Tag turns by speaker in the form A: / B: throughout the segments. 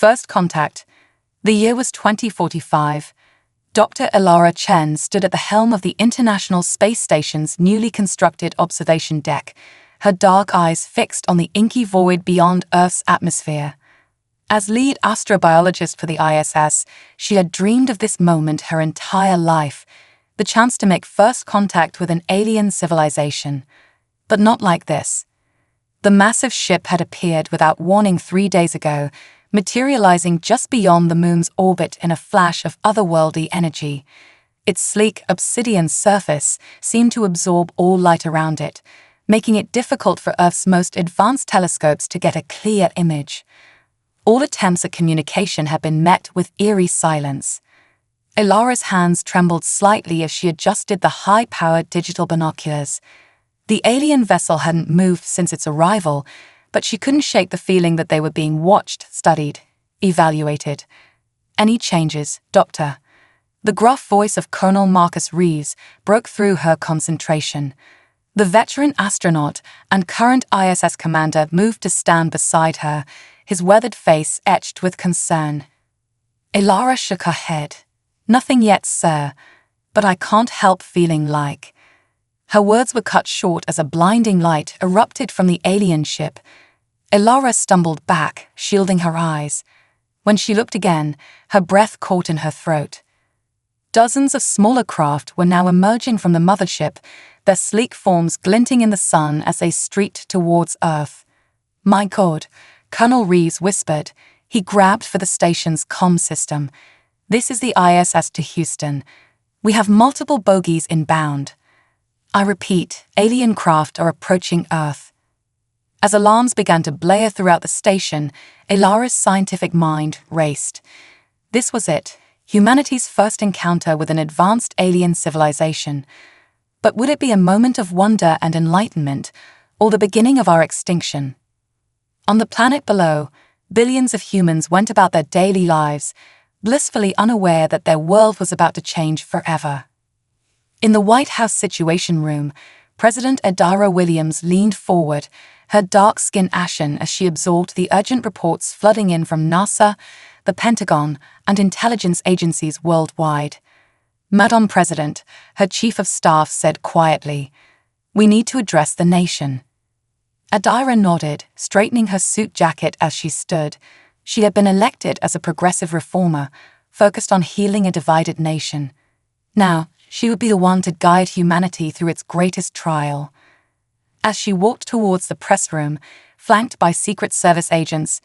A: First contact. The year was 2045. Dr. Elara Chen stood at the helm of the International Space Station's newly constructed observation deck, her dark eyes fixed on the inky void beyond Earth's atmosphere. As lead astrobiologist for the ISS, she had dreamed of this moment her entire life, the chance to make first contact with an alien civilization. But not like this. The massive ship had appeared without warning 3 days ago, materializing just beyond the moon's orbit in a flash of otherworldly energy. Its sleek obsidian surface seemed to absorb all light around it, making it difficult for Earth's most advanced telescopes to get a clear image. All attempts at communication had been met with eerie silence. Elara's hands trembled slightly as she adjusted the high-powered digital binoculars. The alien vessel hadn't moved since its arrival, but she couldn't shake the feeling that they were being watched, studied, evaluated. "Any changes, Doctor?" The gruff voice of Colonel Marcus Reeves broke through her concentration. The veteran astronaut and current ISS commander moved to stand beside her, his weathered face etched with concern. Elara shook her head. "Nothing yet, sir, but I can't help feeling like..." Her words were cut short as a blinding light erupted from the alien ship. Elara stumbled back, shielding her eyes. When she looked again, her breath caught in her throat. Dozens of smaller craft were now emerging from the mothership, their sleek forms glinting in the sun as they streaked towards Earth. "My God," Colonel Reeves whispered. He grabbed for the station's comm system. "This is the ISS to Houston. We have multiple bogies inbound. I repeat, alien craft are approaching Earth." As alarms began to blare throughout the station, Elara's scientific mind raced. This was it, humanity's first encounter with an advanced alien civilization. But would it be a moment of wonder and enlightenment, or the beginning of our extinction? On the planet below, billions of humans went about their daily lives, blissfully unaware that their world was about to change forever. In the White House Situation Room, President Adara Williams leaned forward, her dark skin ashen as she absorbed the urgent reports flooding in from NASA, the Pentagon, and intelligence agencies worldwide. "Madam President," her chief of staff said quietly, "we need to address the nation." Adira nodded, straightening her suit jacket as she stood. She had been elected as a progressive reformer, focused on healing a divided nation. Now, she would be the one to guide humanity through its greatest trial. As she walked towards the press room, flanked by Secret Service agents,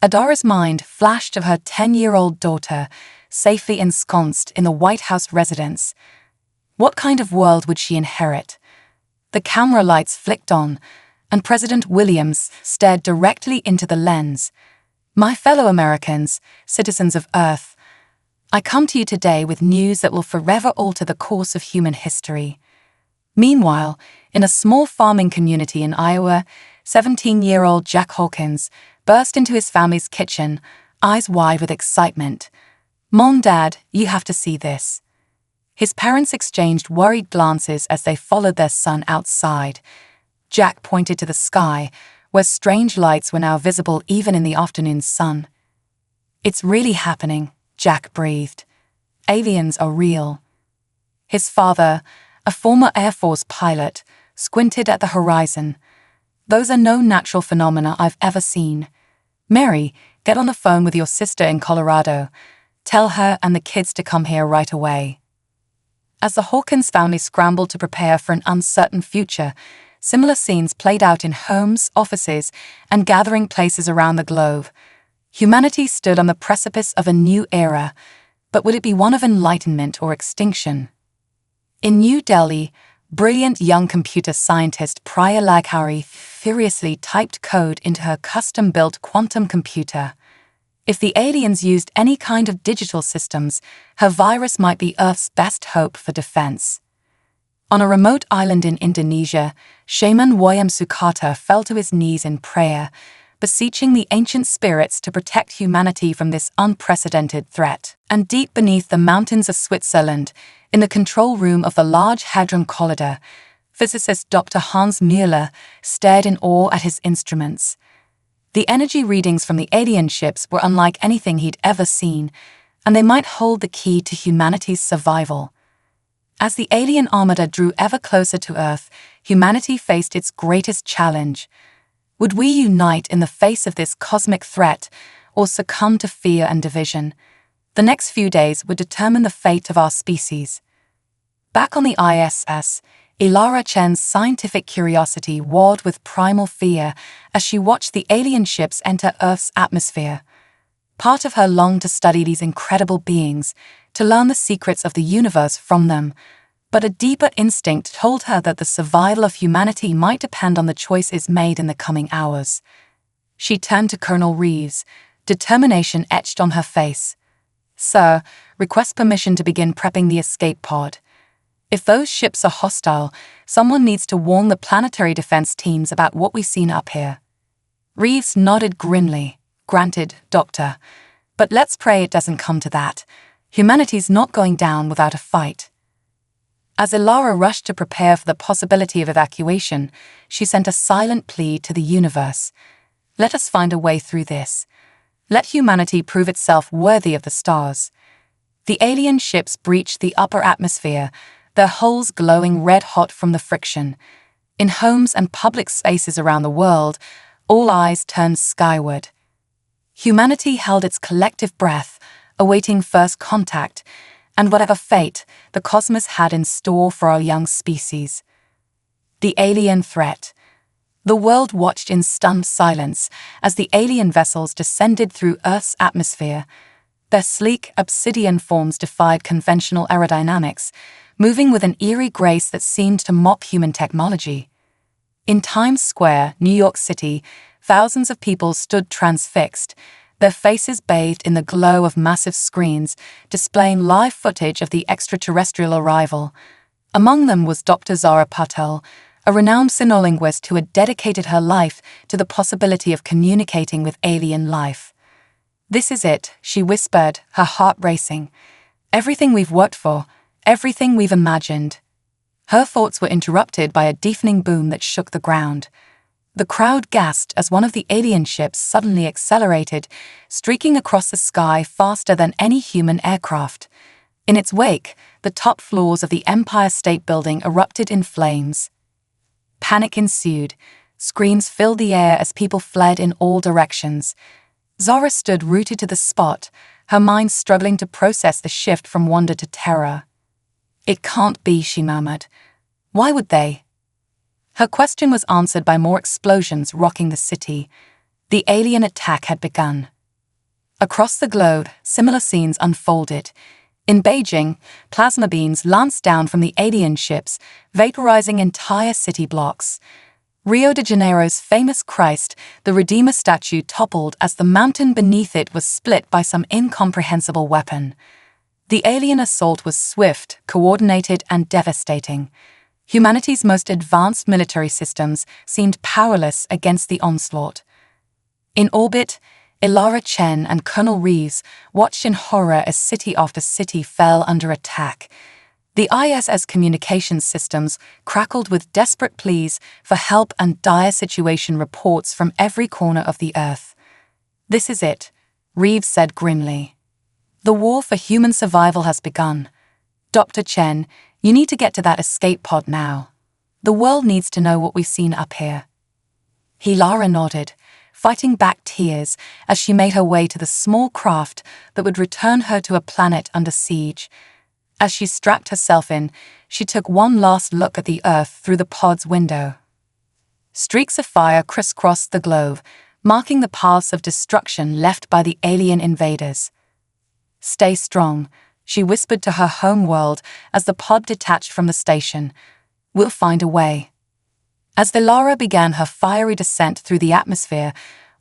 A: Adara's mind flashed of her 10-year-old daughter, safely ensconced in the White House residence. What kind of world would she inherit? The camera lights flicked on, and President Williams stared directly into the lens. "My fellow Americans, citizens of Earth, I come to you today with news that will forever alter the course of human history." Meanwhile, in a small farming community in Iowa, 17-year-old Jack Hawkins burst into his family's kitchen, eyes wide with excitement. "Mom, Dad, you have to see this." His parents exchanged worried glances as they followed their son outside. Jack pointed to the sky, where strange lights were now visible even in the afternoon sun. "It's really happening," Jack breathed. "Aliens are real." His father, a former Air Force pilot, squinted at the horizon. "Those are no natural phenomena I've ever seen. Mary, get on the phone with your sister in Colorado. Tell her and the kids to come here right away." As the Hawkins family scrambled to prepare for an uncertain future, similar scenes played out in homes, offices, and gathering places around the globe. Humanity stood on the precipice of a new era, but would it be one of enlightenment or extinction? In New Delhi, brilliant young computer scientist Priya Laghari furiously typed code into her custom-built quantum computer. If the aliens used any kind of digital systems, her virus might be Earth's best hope for defense. On a remote island in Indonesia, Shaman Wayam Sukata fell to his knees in prayer, beseeching the ancient spirits to protect humanity from this unprecedented threat. And deep beneath the mountains of Switzerland, in the control room of the Large Hadron Collider, physicist Dr. Hans Müller stared in awe at his instruments. The energy readings from the alien ships were unlike anything he'd ever seen, and they might hold the key to humanity's survival. As the alien armada drew ever closer to Earth, humanity faced its greatest challenge. Would we unite in the face of this cosmic threat, or succumb to fear and division? The next few days would determine the fate of our species. Back on the ISS, Elara Chen's scientific curiosity warred with primal fear as she watched the alien ships enter Earth's atmosphere. Part of her longed to study these incredible beings, to learn the secrets of the universe from them, but a deeper instinct told her that the survival of humanity might depend on the choices made in the coming hours. She turned to Colonel Reeves, determination etched on her face. "Sir, request permission to begin prepping the escape pod. If those ships are hostile, someone needs to warn the planetary defense teams about what we've seen up here." Reeves nodded grimly. "Granted, Doctor. But let's pray it doesn't come to that. Humanity's not going down without a fight." As Elara rushed to prepare for the possibility of evacuation, she sent a silent plea to the universe. "Let us find a way through this. Let humanity prove itself worthy of the stars." The alien ships breached the upper atmosphere, their hulls glowing red-hot from the friction. In homes and public spaces around the world, all eyes turned skyward. Humanity held its collective breath, awaiting first contact, and whatever fate the cosmos had in store for our young species. The alien threat. The world watched in stunned silence as the alien vessels descended through Earth's atmosphere. Their sleek, obsidian forms defied conventional aerodynamics, moving with an eerie grace that seemed to mock human technology. In Times Square, New York City, thousands of people stood transfixed, their faces bathed in the glow of massive screens, displaying live footage of the extraterrestrial arrival. Among them was Dr. Zara Patel, a renowned sinolinguist who had dedicated her life to the possibility of communicating with alien life. "This is it," she whispered, her heart racing. "Everything we've worked for, everything we've imagined." Her thoughts were interrupted by a deafening boom that shook the ground. The crowd gasped as one of the alien ships suddenly accelerated, streaking across the sky faster than any human aircraft. In its wake, the top floors of the Empire State Building erupted in flames. Panic ensued. Screams filled the air as people fled in all directions. Zara stood rooted to the spot, her mind struggling to process the shift from wonder to terror. "It can't be," she murmured. "Why would they?" Her question was answered by more explosions rocking the city. The alien attack had begun. Across the globe, similar scenes unfolded. In Beijing, plasma beams lanced down from the alien ships, vaporizing entire city blocks. Rio de Janeiro's famous Christ, the Redeemer statue, toppled as the mountain beneath it was split by some incomprehensible weapon. The alien assault was swift, coordinated, and devastating. Humanity's most advanced military systems seemed powerless against the onslaught. In orbit, Elara Chen and Colonel Reeves watched in horror as city after city fell under attack. The ISS communications systems crackled with desperate pleas for help and dire situation reports from every corner of the Earth. "This is it," Reeves said grimly. "The war for human survival has begun. Dr. Chen, you need to get to that escape pod now. The world needs to know what we've seen up here." Elara nodded, fighting back tears as she made her way to the small craft that would return her to a planet under siege. As she strapped herself in, she took one last look at the Earth through the pod's window. Streaks of fire crisscrossed the globe, marking the paths of destruction left by the alien invaders. "Stay strong," she whispered to her home world as the pod detached from the station. "We'll find a way." As Elara began her fiery descent through the atmosphere,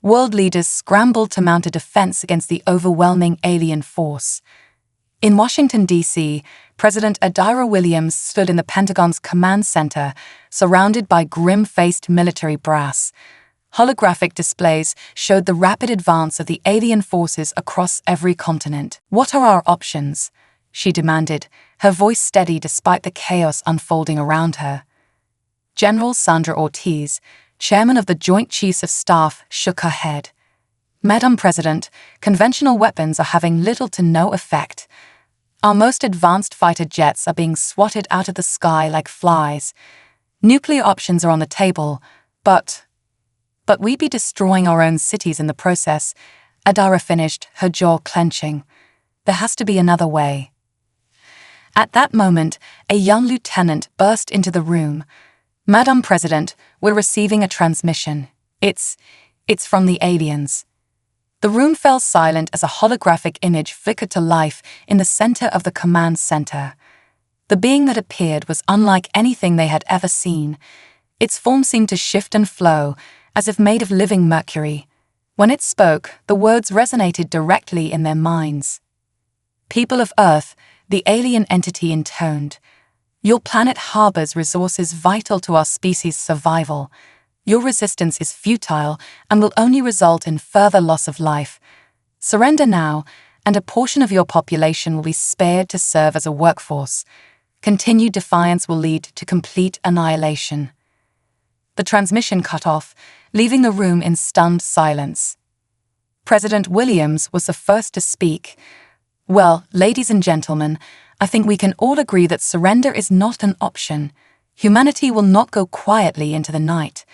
A: world leaders scrambled to mount a defense against the overwhelming alien force. In Washington, D.C., President Adira Williams stood in the Pentagon's command center, surrounded by grim-faced military brass. Holographic displays showed the rapid advance of the alien forces across every continent. "What are our options?" she demanded, her voice steady despite the chaos unfolding around her. General Sandra Ortiz, chairman of the Joint Chiefs of Staff, shook her head. Madam President, conventional weapons are having little to no effect. Our most advanced fighter jets are being swatted out of the sky like flies. Nuclear options are on the table, but we'd be destroying our own cities in the process. Adara finished, her jaw clenching. There has to be another way. At that moment, a young lieutenant burst into the room. Madam President, we're receiving a transmission. It's from the aliens. The room fell silent as a holographic image flickered to life in the center of the command center. The being that appeared was unlike anything they had ever seen. Its form seemed to shift and flow, as if made of living mercury. When it spoke, the words resonated directly in their minds. People of Earth, the alien entity intoned. Your planet harbors resources vital to our species' survival. Your resistance is futile and will only result in further loss of life. Surrender now, and a portion of your population will be spared to serve as a workforce. Continued defiance will lead to complete annihilation. The transmission cut off, leaving the room in stunned silence. President Williams was the first to speak. Well, ladies and gentlemen, I think we can all agree that surrender is not an option. Humanity will not go quietly into the night.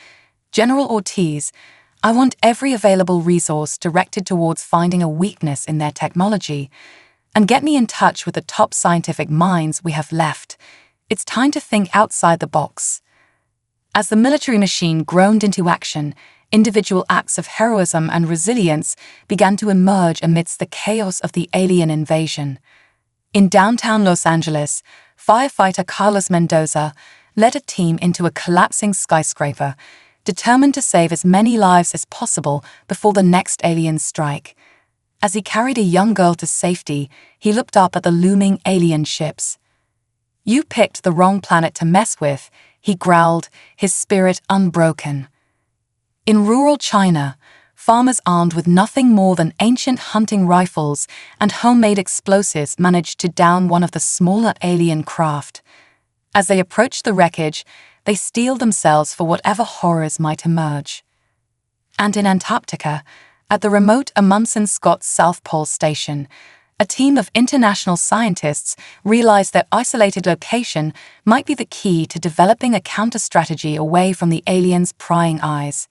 A: General Ortiz, I want every available resource directed towards finding a weakness in their technology, and get me in touch with the top scientific minds we have left. It's time to think outside the box. As the military machine groaned into action, individual acts of heroism and resilience began to emerge amidst the chaos of the alien invasion. In downtown Los Angeles, firefighter Carlos Mendoza led a team into a collapsing skyscraper, determined to save as many lives as possible before the next alien strike. As he carried a young girl to safety, he looked up at the looming alien ships. "You picked the wrong planet to mess with," he growled, his spirit unbroken. In rural China, farmers armed with nothing more than ancient hunting rifles and homemade explosives managed to down one of the smaller alien craft. As they approached the wreckage, they steeled themselves for whatever horrors might emerge. And in Antarctica, at the remote Amundsen Scott South Pole Station, a team of international scientists realized their isolated location might be the key to developing a counter-strategy away from the aliens' prying eyes.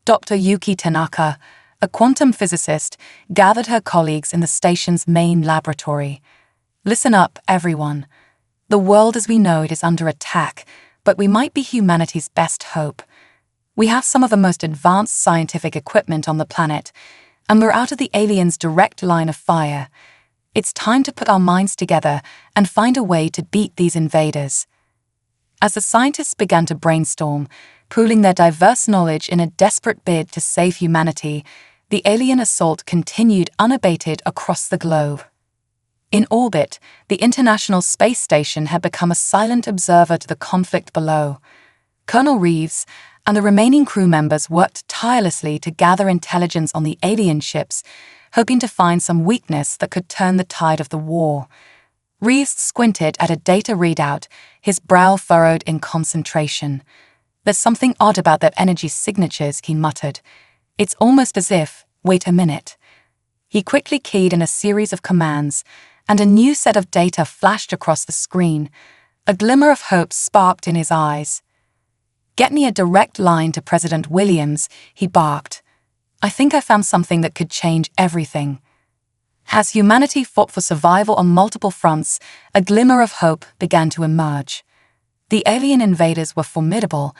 A: Dr. Yuki Tanaka, a quantum physicist, gathered her colleagues in the station's main laboratory. "Listen up, everyone. The world as we know it is under attack, but we might be humanity's best hope. We have some of the most advanced scientific equipment on the planet, and we're out of the aliens' direct line of fire. It's time to put our minds together and find a way to beat these invaders." As the scientists began to brainstorm, pooling their diverse knowledge in a desperate bid to save humanity, the alien assault continued unabated across the globe. In orbit, the International Space Station had become a silent observer to the conflict below. Colonel Reeves and the remaining crew members worked tirelessly to gather intelligence on the alien ships, hoping to find some weakness that could turn the tide of the war. Reeves squinted at a data readout, his brow furrowed in concentration. "There's something odd about their energy signatures," he muttered. "It's almost as if, wait a minute." He quickly keyed in a series of commands, and a new set of data flashed across the screen. A glimmer of hope sparked in his eyes. "Get me a direct line to President Williams," he barked. "I think I found something that could change everything." As humanity fought for survival on multiple fronts, a glimmer of hope began to emerge. The alien invaders were formidable,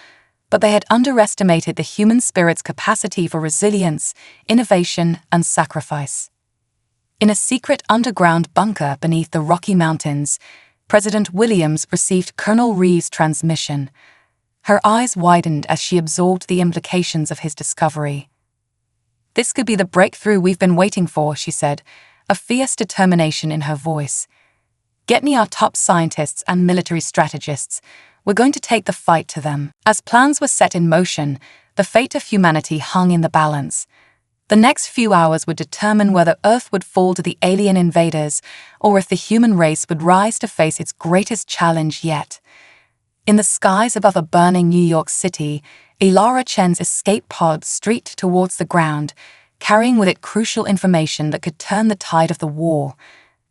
A: but they had underestimated the human spirit's capacity for resilience, innovation, and sacrifice. In a secret underground bunker beneath the Rocky Mountains, President Williams received Colonel Reeves' transmission. Her eyes widened as she absorbed the implications of his discovery. "This could be the breakthrough we've been waiting for," she said, a fierce determination in her voice. "Get me our top scientists and military strategists. We're going to take the fight to them." As plans were set in motion, the fate of humanity hung in the balance. The next few hours would determine whether Earth would fall to the alien invaders or if the human race would rise to face its greatest challenge yet. In the skies above a burning New York City, Elara Chen's escape pod streaked towards the ground, carrying with it crucial information that could turn the tide of the war.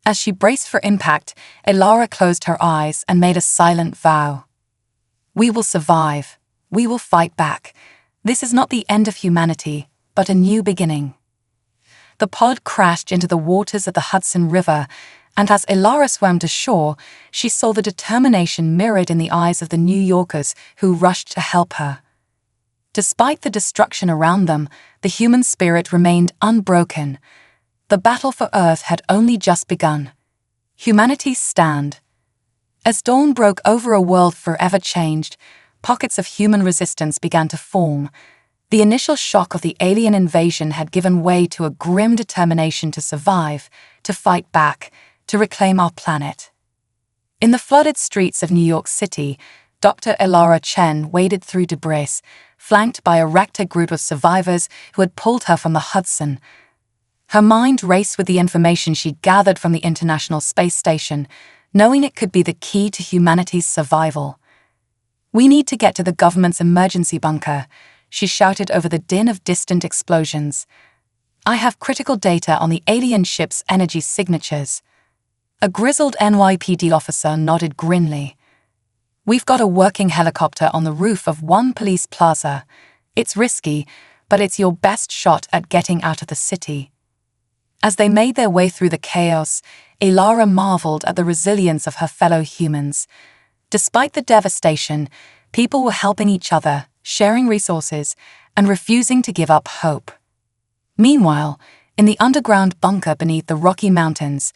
A: As she braced for impact, Elara closed her eyes and made a silent vow. "We will survive. We will fight back. This is not the end of humanity, but a new beginning." The pod crashed into the waters of the Hudson River, and as Elara swam to shore, she saw the determination mirrored in the eyes of the New Yorkers who rushed to help her. Despite the destruction around them, the human spirit remained unbroken. The battle for Earth had only just begun. Humanity's stand. As dawn broke over a world forever changed, pockets of human resistance began to form. The initial shock of the alien invasion had given way to a grim determination to survive, to fight back, to reclaim our planet. In the flooded streets of New York City, Dr. Elara Chen waded through debris, flanked by a ragtag group of survivors who had pulled her from the Hudson. Her mind raced with the information she gathered from the International Space Station, knowing it could be the key to humanity's survival. "We need to get to the government's emergency bunker," she shouted over the din of distant explosions. "I have critical data on the alien ship's energy signatures." A grizzled NYPD officer nodded grimly. "We've got a working helicopter on the roof of one police plaza. It's risky, but it's your best shot at getting out of the city." As they made their way through the chaos, Elara marveled at the resilience of her fellow humans. Despite the devastation, people were helping each other, sharing resources, and refusing to give up hope. Meanwhile, in the underground bunker beneath the Rocky Mountains,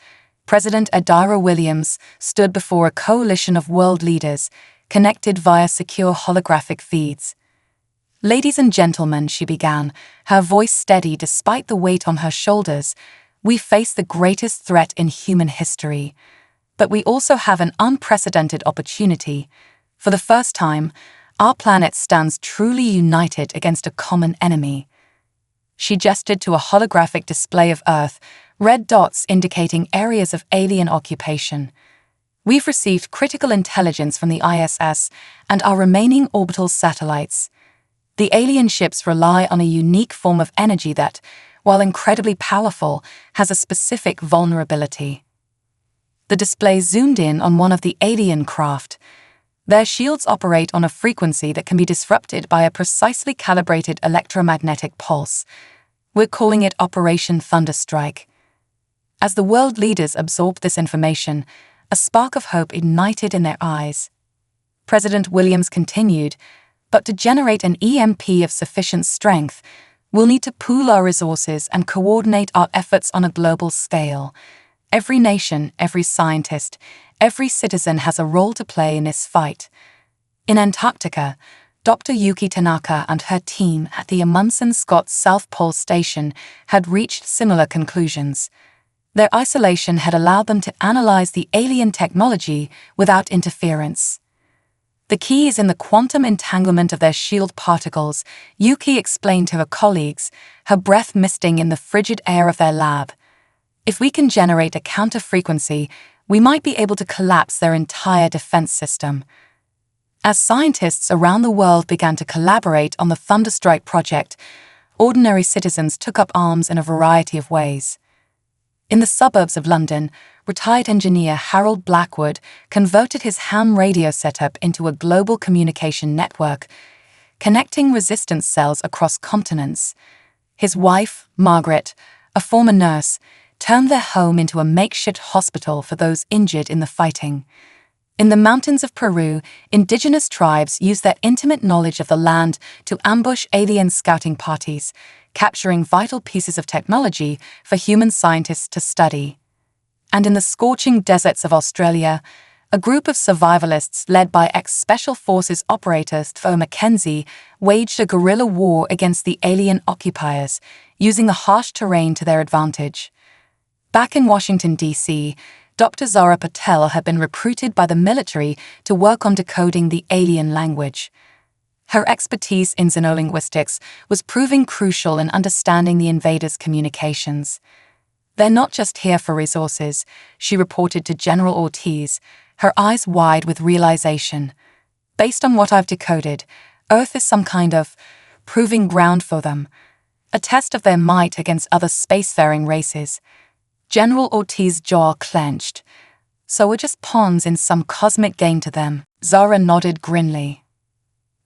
A: President Adira Williams stood before a coalition of world leaders, connected via secure holographic feeds. "Ladies and gentlemen," she began, her voice steady despite the weight on her shoulders, "we face the greatest threat in human history. But we also have an unprecedented opportunity. For the first time, our planet stands truly united against a common enemy." She gestured to a holographic display of Earth, red dots indicating areas of alien occupation. "We've received critical intelligence from the ISS and our remaining orbital satellites. The alien ships rely on a unique form of energy that, while incredibly powerful, has a specific vulnerability." The display zoomed in on one of the alien craft. Their shields operate on a frequency that can be disrupted by a precisely calibrated electromagnetic pulse. "We're calling it Operation Thunderstrike." As the world leaders absorbed this information, a spark of hope ignited in their eyes. President Williams continued, "But to generate an EMP of sufficient strength, we'll need to pool our resources and coordinate our efforts on a global scale. Every nation, every scientist, every citizen has a role to play in this fight." In Antarctica, Dr. Yuki Tanaka and her team at the Amundsen Scott South Pole Station had reached similar conclusions. Their isolation had allowed them to analyze the alien technology without interference. "The key is in the quantum entanglement of their shield particles," Yuki explained to her colleagues, her breath misting in the frigid air of their lab. "If we can generate a counter-frequency, we might be able to collapse their entire defense system." As scientists around the world began to collaborate on the Thunderstrike project, ordinary citizens took up arms in a variety of ways. In the suburbs of London, retired engineer Harold Blackwood converted his ham radio setup into a global communication network, connecting resistance cells across continents. His wife, Margaret, a former nurse, turned their home into a makeshift hospital for those injured in the fighting. In the mountains of Peru, indigenous tribes used their intimate knowledge of the land to ambush alien scouting parties, capturing vital pieces of technology for human scientists to study. And in the scorching deserts of Australia, a group of survivalists led by ex-Special Forces operator Tho Mackenzie waged a guerrilla war against the alien occupiers, using the harsh terrain to their advantage. Back in Washington, D.C., Dr. Zara Patel had been recruited by the military to work on decoding the alien language. Her expertise in xenolinguistics was proving crucial in understanding the invaders' communications. "They're not just here for resources," she reported to General Ortiz, her eyes wide with realization. "Based on what I've decoded, Earth is some kind of proving ground for them, a test of their might against other spacefaring races. General Ortiz's jaw clenched. So we're just pawns in some cosmic game to them. Zara nodded grimly.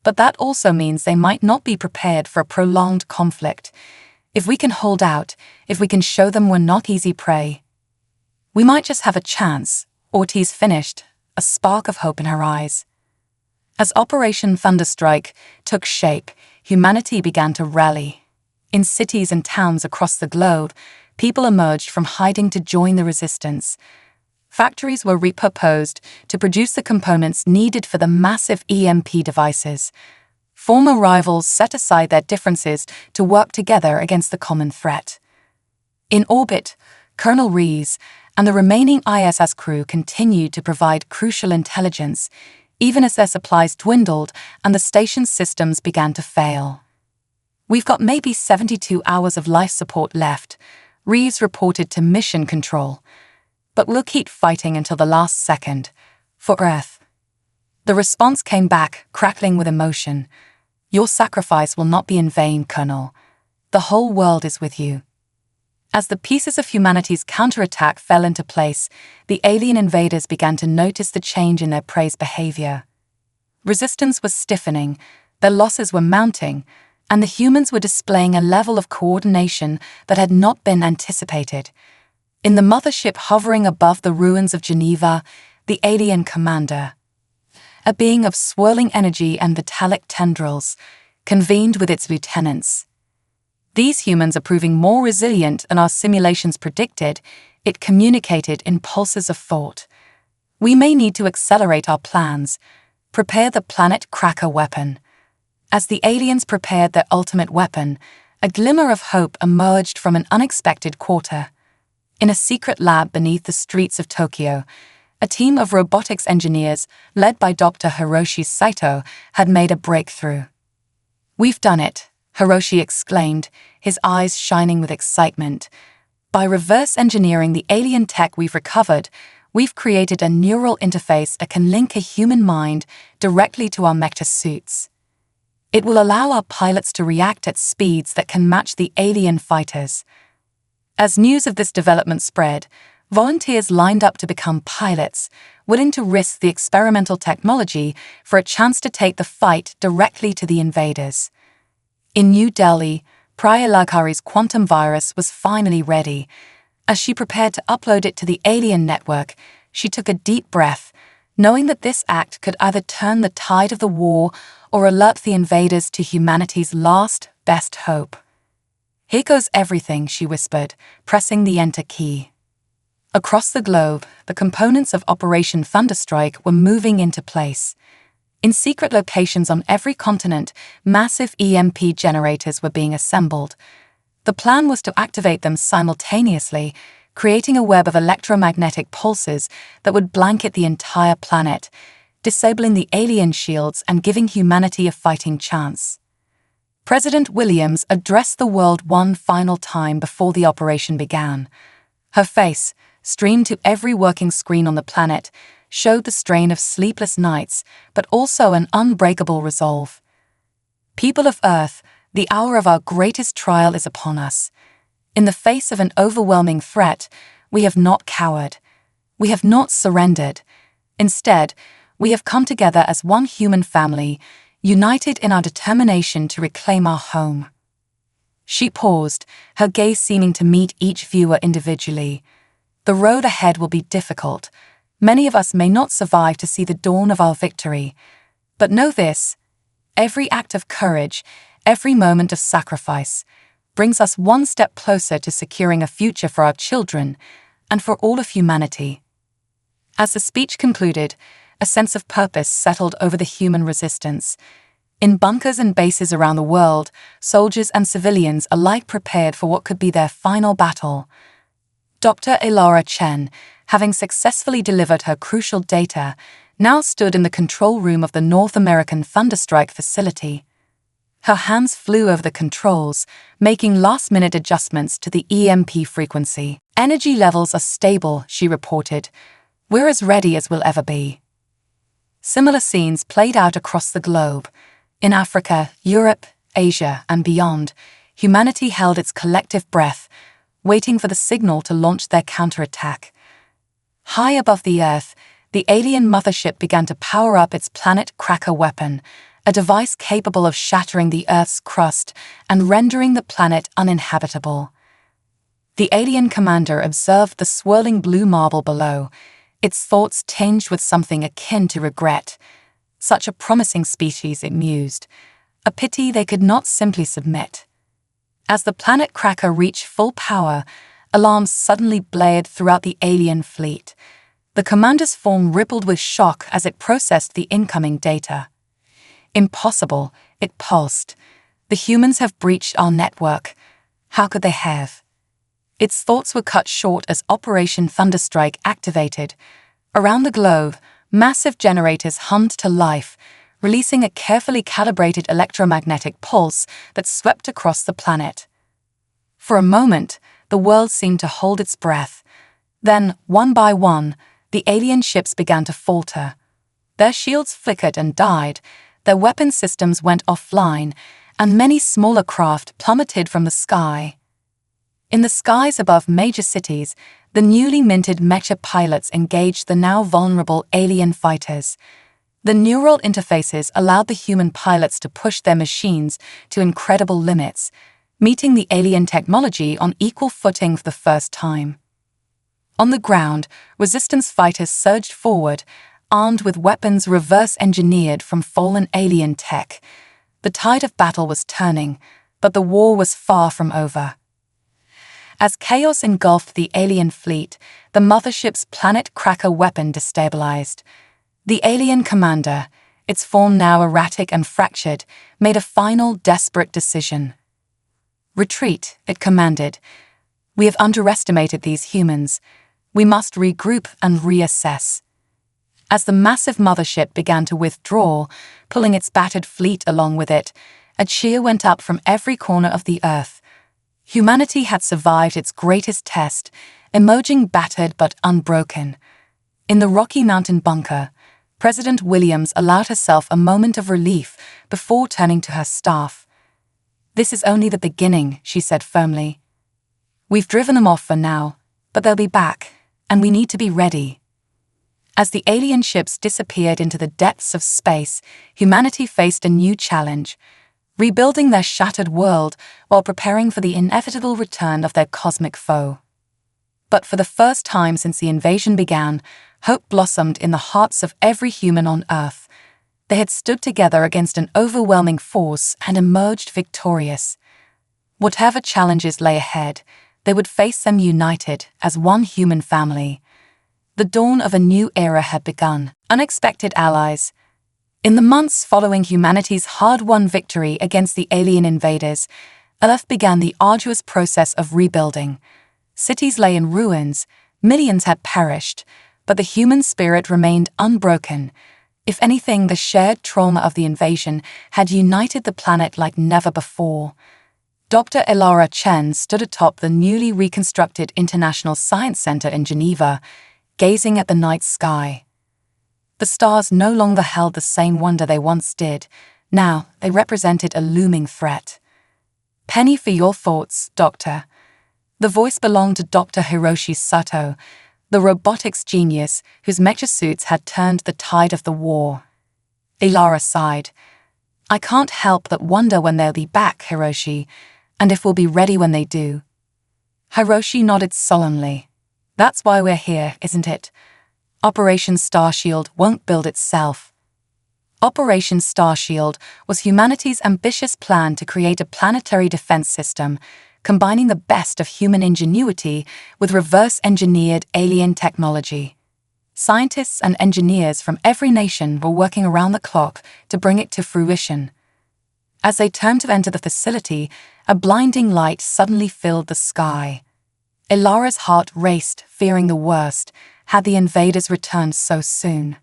A: But that also means they might not be prepared for a prolonged conflict. If we can hold out, if we can show them we're not easy prey, we might just have a chance, Ortiz finished, a spark of hope in her eyes. As Operation Thunderstrike took shape, humanity began to rally. In cities and towns across the globe, people emerged from hiding to join the resistance. Factories were repurposed to produce the components needed for the massive EMP devices. Former rivals set aside their differences to work together against the common threat. In orbit, Colonel Rees and the remaining ISS crew continued to provide crucial intelligence, even as their supplies dwindled and the station's systems began to fail. "We've got maybe 72 hours of life support left," Rees reported to Mission Control. "But we'll keep fighting until the last second. For Earth." The response came back, crackling with emotion. "Your sacrifice will not be in vain, Colonel. The whole world is with you." As the pieces of humanity's counterattack fell into place, the alien invaders began to notice the change in their prey's behavior. Resistance was stiffening, their losses were mounting, and the humans were displaying a level of coordination that had not been anticipated. In the mothership hovering above the ruins of Geneva, the alien commander, a being of swirling energy and vitalic tendrils, convened with its lieutenants. "These humans are proving more resilient than our simulations predicted," it communicated in pulses of thought. "We may need to accelerate our plans. Prepare the planet cracker weapon." As the aliens prepared their ultimate weapon, a glimmer of hope emerged from an unexpected quarter. In a secret lab beneath the streets of Tokyo, a team of robotics engineers, led by Dr. Hiroshi Saito, had made a breakthrough. "We've done it," Hiroshi exclaimed, his eyes shining with excitement. "By reverse engineering the alien tech we've recovered, we've created a neural interface that can link a human mind directly to our mech suits. It will allow our pilots to react at speeds that can match the alien fighters." As news of this development spread, volunteers lined up to become pilots, willing to risk the experimental technology for a chance to take the fight directly to the invaders. In New Delhi, Priya Laghari's quantum virus was finally ready. As she prepared to upload it to the alien network, she took a deep breath, knowing that this act could either turn the tide of the war or alert the invaders to humanity's last, best hope. "Here goes everything," she whispered, pressing the enter key. Across the globe, the components of Operation Thunderstrike were moving into place. In secret locations on every continent, massive EMP generators were being assembled. The plan was to activate them simultaneously, creating a web of electromagnetic pulses that would blanket the entire planet, disabling the alien shields and giving humanity a fighting chance. President Williams addressed the world one final time before the operation began. Her face, streamed to every working screen on the planet, showed the strain of sleepless nights, but also an unbreakable resolve. "People of Earth, the hour of our greatest trial is upon us. In the face of an overwhelming threat, we have not cowered. We have not surrendered. Instead, we have come together as one human family, united in our determination to reclaim our home." She paused, her gaze seeming to meet each viewer individually. "The road ahead will be difficult. Many of us may not survive to see the dawn of our victory. But know this: every act of courage, every moment of sacrifice, brings us one step closer to securing a future for our children and for all of humanity." As the speech concluded, a sense of purpose settled over the human resistance. In bunkers and bases around the world, soldiers and civilians alike prepared for what could be their final battle. Dr. Elara Chen, having successfully delivered her crucial data, now stood in the control room of the North American Thunderstrike facility. Her hands flew over the controls, making last-minute adjustments to the EMP frequency. "Energy levels are stable," she reported. "We're as ready as we'll ever be." Similar scenes played out across the globe. In Africa, Europe, Asia, and beyond, humanity held its collective breath, waiting for the signal to launch their counterattack. High above the Earth, the alien mothership began to power up its planet cracker weapon, a device capable of shattering the Earth's crust and rendering the planet uninhabitable. The alien commander observed the swirling blue marble below, its thoughts tinged with something akin to regret. Such a promising species, it mused. A pity they could not simply submit. As the planet cracker reached full power, alarms suddenly blared throughout the alien fleet. The commander's form rippled with shock as it processed the incoming data. Impossible, it pulsed. The humans have breached our network. How could they have? Its thoughts were cut short as Operation Thunderstrike activated. Around the globe, massive generators hummed to life, releasing a carefully calibrated electromagnetic pulse that swept across the planet. For a moment, the world seemed to hold its breath. Then, one by one, the alien ships began to falter. Their shields flickered and died, their weapon systems went offline, and many smaller craft plummeted from the sky. In the skies above major cities, the newly minted mecha pilots engaged the now vulnerable alien fighters. The neural interfaces allowed the human pilots to push their machines to incredible limits, meeting the alien technology on equal footing for the first time. On the ground, resistance fighters surged forward, armed with weapons reverse-engineered from fallen alien tech. The tide of battle was turning, but the war was far from over. As chaos engulfed the alien fleet, the mothership's planet cracker weapon destabilized. The alien commander, its form now erratic and fractured, made a final, desperate decision. "Retreat," it commanded. "We have underestimated these humans. We must regroup and reassess." As the massive mothership began to withdraw, pulling its battered fleet along with it, a cheer went up from every corner of the Earth. Humanity had survived its greatest test, emerging battered but unbroken. In the Rocky Mountain bunker, President Williams allowed herself a moment of relief before turning to her staff. "This is only the beginning," she said firmly. "We've driven them off for now, but they'll be back, and we need to be ready." As the alien ships disappeared into the depths of space, humanity faced a new challenge: rebuilding their shattered world while preparing for the inevitable return of their cosmic foe. But for the first time since the invasion began, hope blossomed in the hearts of every human on Earth. They had stood together against an overwhelming force and emerged victorious. Whatever challenges lay ahead, they would face them united as one human family. The dawn of a new era had begun. Unexpected allies. In the months following humanity's hard-won victory against the alien invaders, Earth began the arduous process of rebuilding. Cities lay in ruins, millions had perished, but the human spirit remained unbroken. If anything, the shared trauma of the invasion had united the planet like never before. Dr. Elara Chen stood atop the newly reconstructed International Science Center in Geneva, gazing at the night sky. The stars no longer held the same wonder they once did. Now they represented a looming threat. "Penny for your thoughts, Doctor." The voice belonged to Dr. Hiroshi Sato, the robotics genius whose mecha suits had turned the tide of the war. Elara sighed. "I can't help but wonder when they'll be back, Hiroshi, and if we'll be ready when they do." Hiroshi nodded solemnly. "That's why we're here, isn't it? Operation Starshield won't build itself." Operation Starshield was humanity's ambitious plan to create a planetary defense system, combining the best of human ingenuity with reverse-engineered alien technology. Scientists and engineers from every nation were working around the clock to bring it to fruition. As they turned to enter the facility, a blinding light suddenly filled the sky. Elara's heart raced, fearing the worst. Had the invaders returned so soon?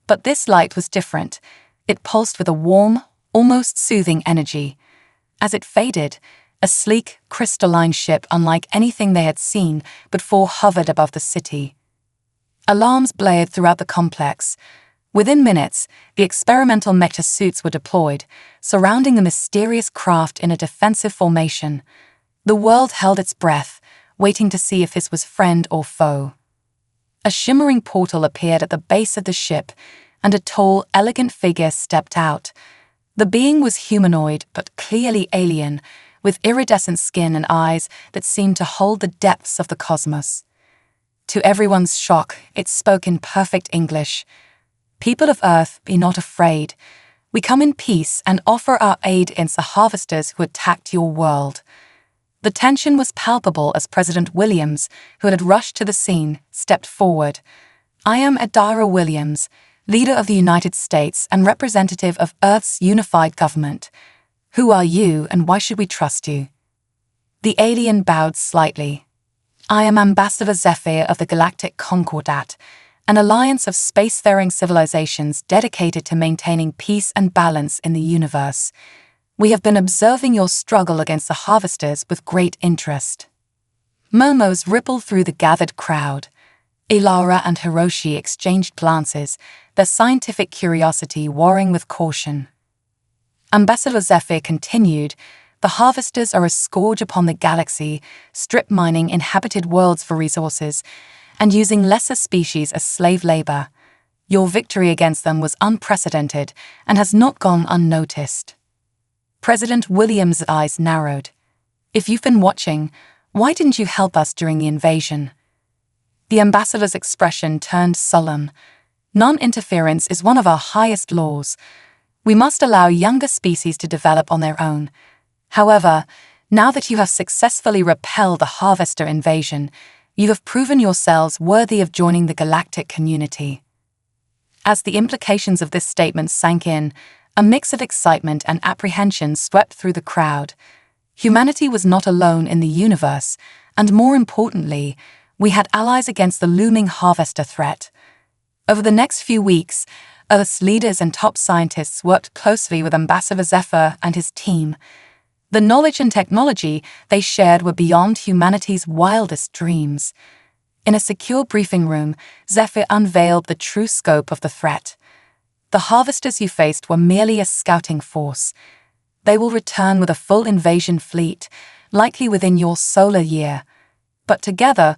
A: But this light was different. It pulsed with a warm, almost soothing energy. As it faded, a sleek, crystalline ship unlike anything they had seen before hovered above the city. Alarms blared throughout the complex. Within minutes, the experimental mecha suits were deployed, surrounding the mysterious craft in a defensive formation. The world held its breath, waiting to see if this was friend or foe. A shimmering portal appeared at the base of the ship, and a tall, elegant figure stepped out. The being was humanoid but clearly alien, with iridescent skin and eyes that seemed to hold the depths of the cosmos. To everyone's shock, it spoke in perfect English. "People of Earth, be not afraid. We come in peace and offer our aid against the harvesters who attacked your world." The tension was palpable as President Williams, who had rushed to the scene, stepped forward. "I am Adara Williams, leader of the United States and representative of Earth's unified government. Who are you and why should we trust you?" The alien bowed slightly. "I am Ambassador Zephyr of the Galactic Concordat, an alliance of spacefaring civilizations dedicated to maintaining peace and balance in the universe. We have been observing your struggle against the harvesters with great interest." Murmurs rippled through the gathered crowd. Ilara and Hiroshi exchanged glances, their scientific curiosity warring with caution. Ambassador Zephyr continued, "The harvesters are a scourge upon the galaxy, strip mining inhabited worlds for resources, and using lesser species as slave labor. Your victory against them was unprecedented and has not gone unnoticed." President Williams' eyes narrowed. "If you've been watching, why didn't you help us during the invasion?" The ambassador's expression turned solemn. "Non-interference is one of our highest laws. We must allow younger species to develop on their own. However, now that you have successfully repelled the harvester invasion, you have proven yourselves worthy of joining the galactic community." As the implications of this statement sank in, a mix of excitement and apprehension swept through the crowd. Humanity was not alone in the universe, and more importantly, we had allies against the looming harvester threat. Over the next few weeks, Earth's leaders and top scientists worked closely with Ambassador Zephyr and his team. The knowledge and technology they shared were beyond humanity's wildest dreams. In a secure briefing room, Zephyr unveiled the true scope of the threat. "The harvesters you faced were merely a scouting force. They will return with a full invasion fleet, likely within your solar year. But together,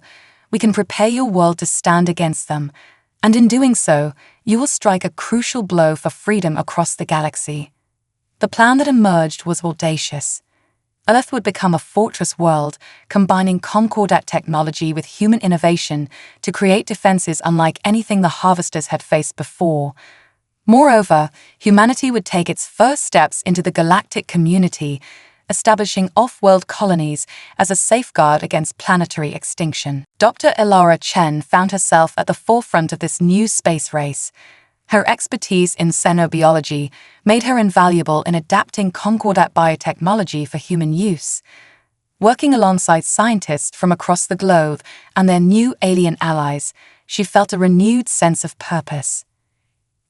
A: we can prepare your world to stand against them, and in doing so, you will strike a crucial blow for freedom across the galaxy." The plan that emerged was audacious. Earth would become a fortress world, combining Concordat technology with human innovation to create defenses unlike anything the harvesters had faced before. Moreover, humanity would take its first steps into the galactic community, establishing off-world colonies as a safeguard against planetary extinction. Dr. Ilara Chen found herself at the forefront of this new space race. Her expertise in xenobiology made her invaluable in adapting Concordat biotechnology for human use. Working alongside scientists from across the globe and their new alien allies, she felt a renewed sense of purpose.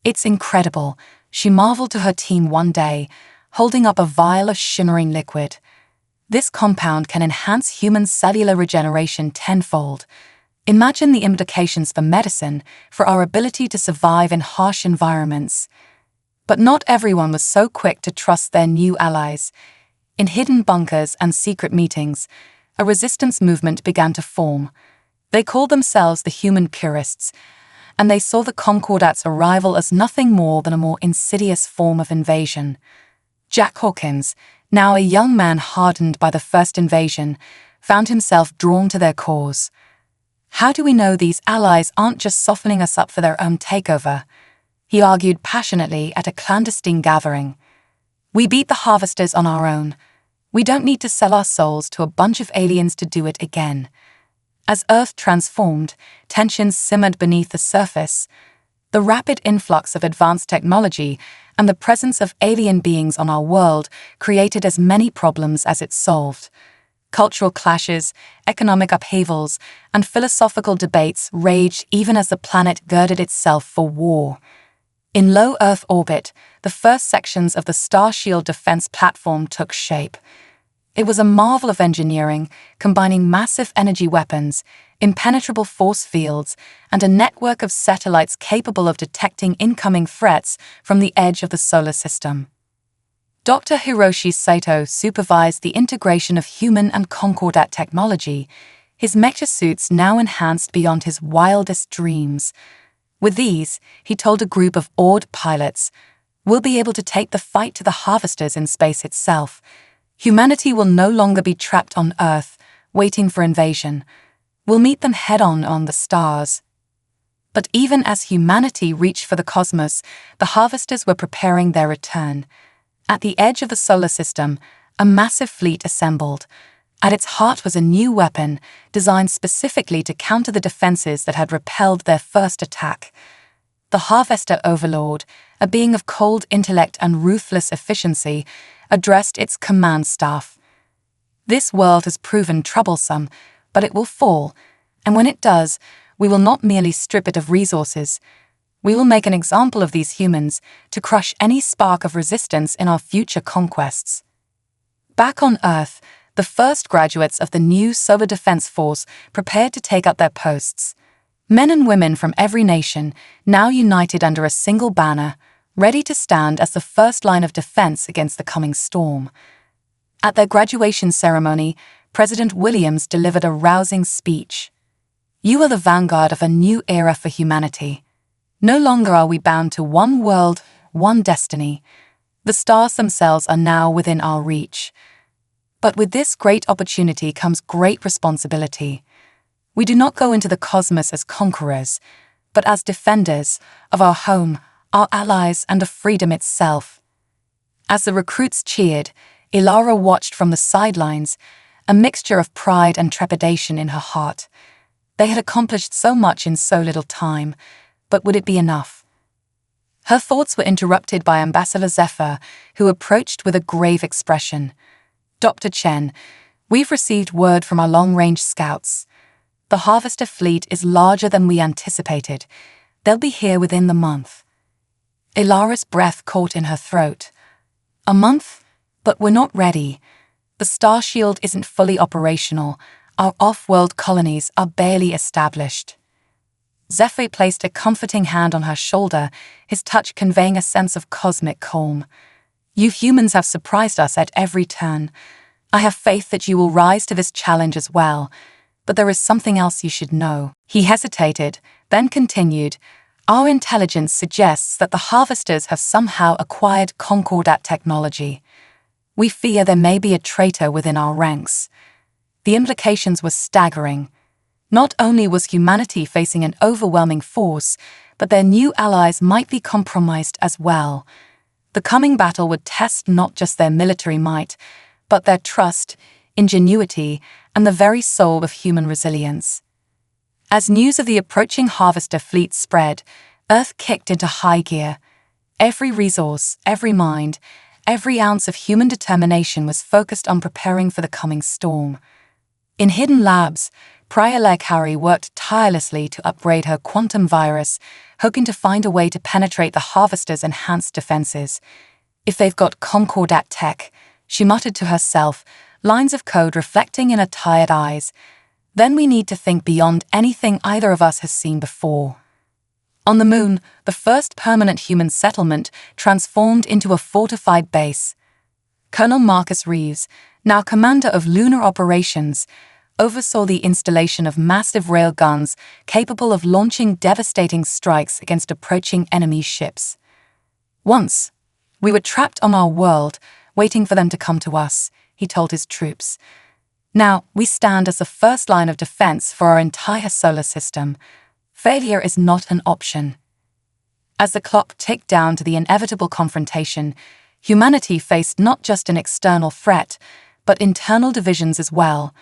A: "It's incredible," she marveled to her team one day, holding up a vial of shimmering liquid. "This compound can enhance human cellular regeneration tenfold. Imagine the implications for medicine, for our ability to survive in harsh environments." But not everyone was so quick to trust their new allies. In hidden bunkers and secret meetings, a resistance movement began to form. They called themselves the Human Purists, and they saw the Concordat's arrival as nothing more than a more insidious form of invasion. Jack Hawkins, now a young man hardened by the first invasion, found himself drawn to their cause. "How do we know these allies aren't just softening us up for their own takeover?" he argued passionately at a clandestine gathering. "We beat the harvesters on our own. We don't need to sell our souls to a bunch of aliens to do it again." As Earth transformed, tensions simmered beneath the surface. The rapid influx of advanced technology and the presence of alien beings on our world created as many problems as it solved. Cultural clashes, economic upheavals, and philosophical debates raged even as the planet girded itself for war. In low Earth orbit, the first sections of the Starshield defense platform took shape. It was a marvel of engineering, combining massive energy weapons, impenetrable force fields, and a network of satellites capable of detecting incoming threats from the edge of the solar system. Dr. Hiroshi Sato supervised the integration of human and concordat technology, his mecha suits now enhanced beyond his wildest dreams. With these, he told a group of awed pilots, "We'll be able to take the fight to the harvesters in space itself. Humanity will no longer be trapped on Earth, waiting for invasion. We'll meet them head-on the stars." But even as humanity reached for the cosmos, the harvesters were preparing their return. At the edge of the solar system, a massive fleet assembled. At its heart was a new weapon, designed specifically to counter the defenses that had repelled their first attack. The Harvester Overlord, a being of cold intellect and ruthless efficiency, addressed its command staff. "This world has proven troublesome, but it will fall, and when it does, we will not merely strip it of resources. We will make an example of these humans to crush any spark of resistance in our future conquests." Back on Earth, the first graduates of the new Solar Defense Force prepared to take up their posts. Men and women from every nation, now united under a single banner, ready to stand as the first line of defense against the coming storm. At their graduation ceremony, President Williams delivered a rousing speech. "You are the vanguard of a new era for humanity. No longer are we bound to one world, one destiny. The stars themselves are now within our reach. But with this great opportunity comes great responsibility. We do not go into the cosmos as conquerors, but as defenders of our home, our allies, and of freedom itself." As the recruits cheered, Ilara watched from the sidelines, a mixture of pride and trepidation in her heart. They had accomplished so much in so little time, but would it be enough? Her thoughts were interrupted by Ambassador Zephyr, who approached with a grave expression. "Dr. Chen, we've received word from our long-range scouts. The Harvester fleet is larger than we anticipated. They'll be here within the month." Ilara's breath caught in her throat. "A month? But we're not ready. The Star Shield isn't fully operational. Our off-world colonies are barely established." Zephyr placed a comforting hand on her shoulder, his touch conveying a sense of cosmic calm. "You humans have surprised us at every turn. I have faith that you will rise to this challenge as well. But there is something else you should know." He hesitated, then continued, "Our intelligence suggests that the Harvesters have somehow acquired concordat technology. We fear there may be a traitor within our ranks." The implications were staggering. Not only was humanity facing an overwhelming force, but their new allies might be compromised as well. The coming battle would test not just their military might, but their trust, ingenuity, and the very soul of human resilience. As news of the approaching Harvester fleet spread, Earth kicked into high gear. Every resource, every mind, every ounce of human determination was focused on preparing for the coming storm. In hidden labs, Priya Leghari worked tirelessly to upgrade her quantum virus, hoping to find a way to penetrate the Harvester's enhanced defenses. "If they've got concordat tech," she muttered to herself, lines of code reflecting in her tired eyes, "then we need to think beyond anything either of us has seen before." On the moon, the first permanent human settlement transformed into a fortified base. Colonel Marcus Reeves, now commander of lunar operations, oversaw the installation of massive rail guns capable of launching devastating strikes against approaching enemy ships. "Once, we were trapped on our world, waiting for them to come to us," he told his troops. "Now, we stand as the first line of defense for our entire solar system. Failure is not an option." As the clock ticked down to the inevitable confrontation, humanity faced not just an external threat, but internal divisions as well.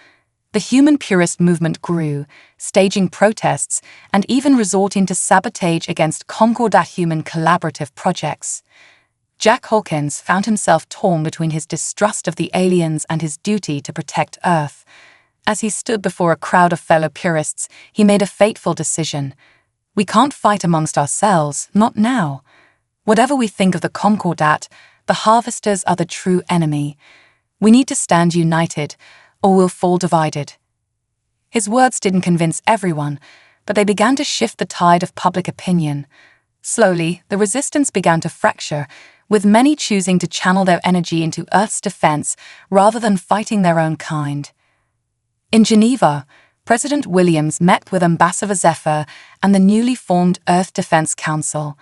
A: The human purist movement grew, staging protests and even resorting to sabotage against concordat human collaborative projects. Jack Hawkins found himself torn between his distrust of the aliens and his duty to protect Earth. As he stood before a crowd of fellow purists, he made a fateful decision. We can't fight amongst ourselves, not now. Whatever we think of the concordat, the Harvesters are the true enemy. We need to stand united, or we'll fall divided. His words didn't convince everyone, but they began to shift the tide of public opinion. Slowly, the resistance began to fracture, with many choosing to channel their energy into Earth's defense rather than fighting their own kind. In Geneva, President Williams met with Ambassador Zephyr and the newly formed Earth Defense Council.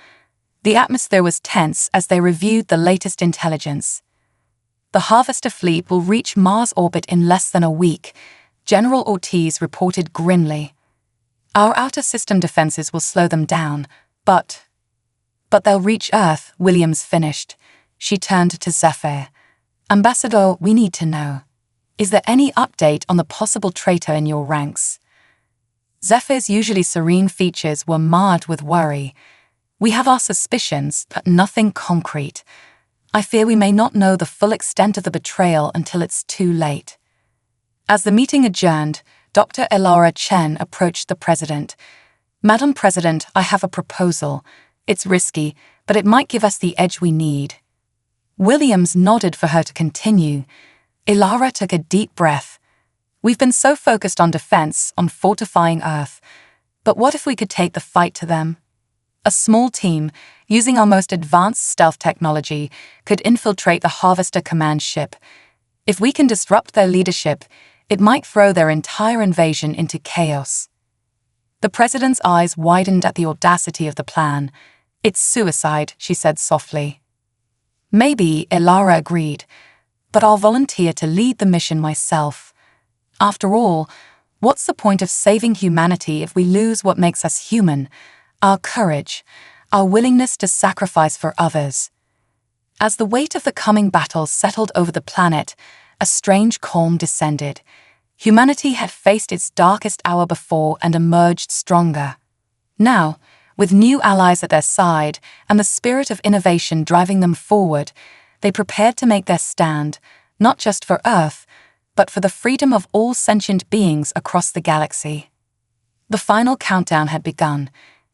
A: The atmosphere was tense as they reviewed the latest intelligence. The Harvester fleet will reach Mars orbit in less than a week, General Ortiz reported grimly. Our outer system defenses will slow them down, but they'll reach Earth, Williams finished. She turned to Zephyr. Ambassador, we need to know. Is there any update on the possible traitor in your ranks? Zephyr's usually serene features were marred with worry. We have our suspicions, but nothing concrete. I fear we may not know the full extent of the betrayal until it's too late. As the meeting adjourned, Dr. Elara Chen approached the president. Madam President, I have a proposal. It's risky, but it might give us the edge we need. Williams nodded for her to continue. Elara took a deep breath. We've been so focused on defense, on fortifying Earth. But what if we could take the fight to them? A small team, using our most advanced stealth technology, could infiltrate the Harvester command ship. If we can disrupt their leadership, it might throw their entire invasion into chaos. The president's eyes widened at the audacity of the plan. It's suicide, she said softly. Maybe, Elara agreed, but I'll volunteer to lead the mission myself. After all, what's the point of saving humanity if we lose what makes us human? Our courage, our willingness to sacrifice for others. As the weight of the coming battle settled over the planet, a strange calm descended. Humanity had faced its darkest hour before and emerged stronger. Now, with new allies at their side and the spirit of innovation driving them forward, they prepared to make their stand, not just for Earth, but for the freedom of all sentient beings across the galaxy. The final countdown had begun.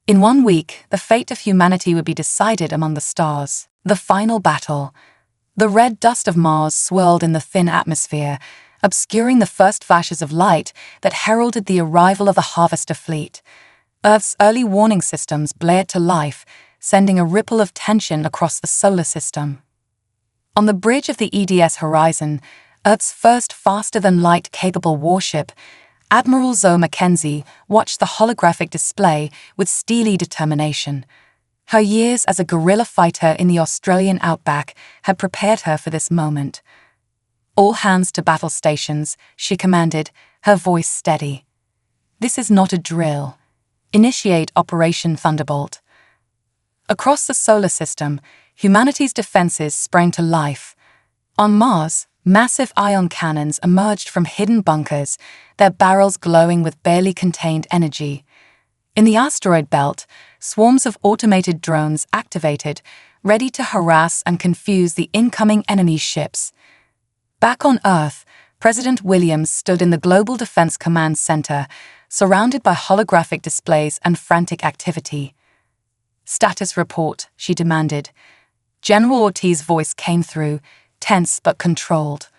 A: In 1 week, the fate of humanity would be decided among the stars. The final battle. The red dust of Mars swirled in the thin atmosphere, obscuring the first flashes of light that heralded the arrival of the Harvester fleet. Earth's early warning systems blared to life, sending a ripple of tension across the solar system. On the bridge of the EDS horizon, Earth's first faster-than-light capable warship, Admiral Zoe Mackenzie watched the holographic display with steely determination. Her years as a guerrilla fighter in the Australian outback had prepared her for this moment. All hands to battle stations, she commanded, her voice steady. This is not a drill. Initiate Operation Thunderbolt. Across the solar system, humanity's defenses sprang to life. On Mars, massive ion cannons emerged from hidden bunkers, their barrels glowing with barely contained energy. In the asteroid belt, swarms of automated drones activated, ready to harass and confuse the incoming enemy ships. Back on Earth, President Williams stood in the Global Defense Command Center, surrounded by holographic displays and frantic activity. Status report, she demanded. General Ortiz's voice came through, tense but controlled.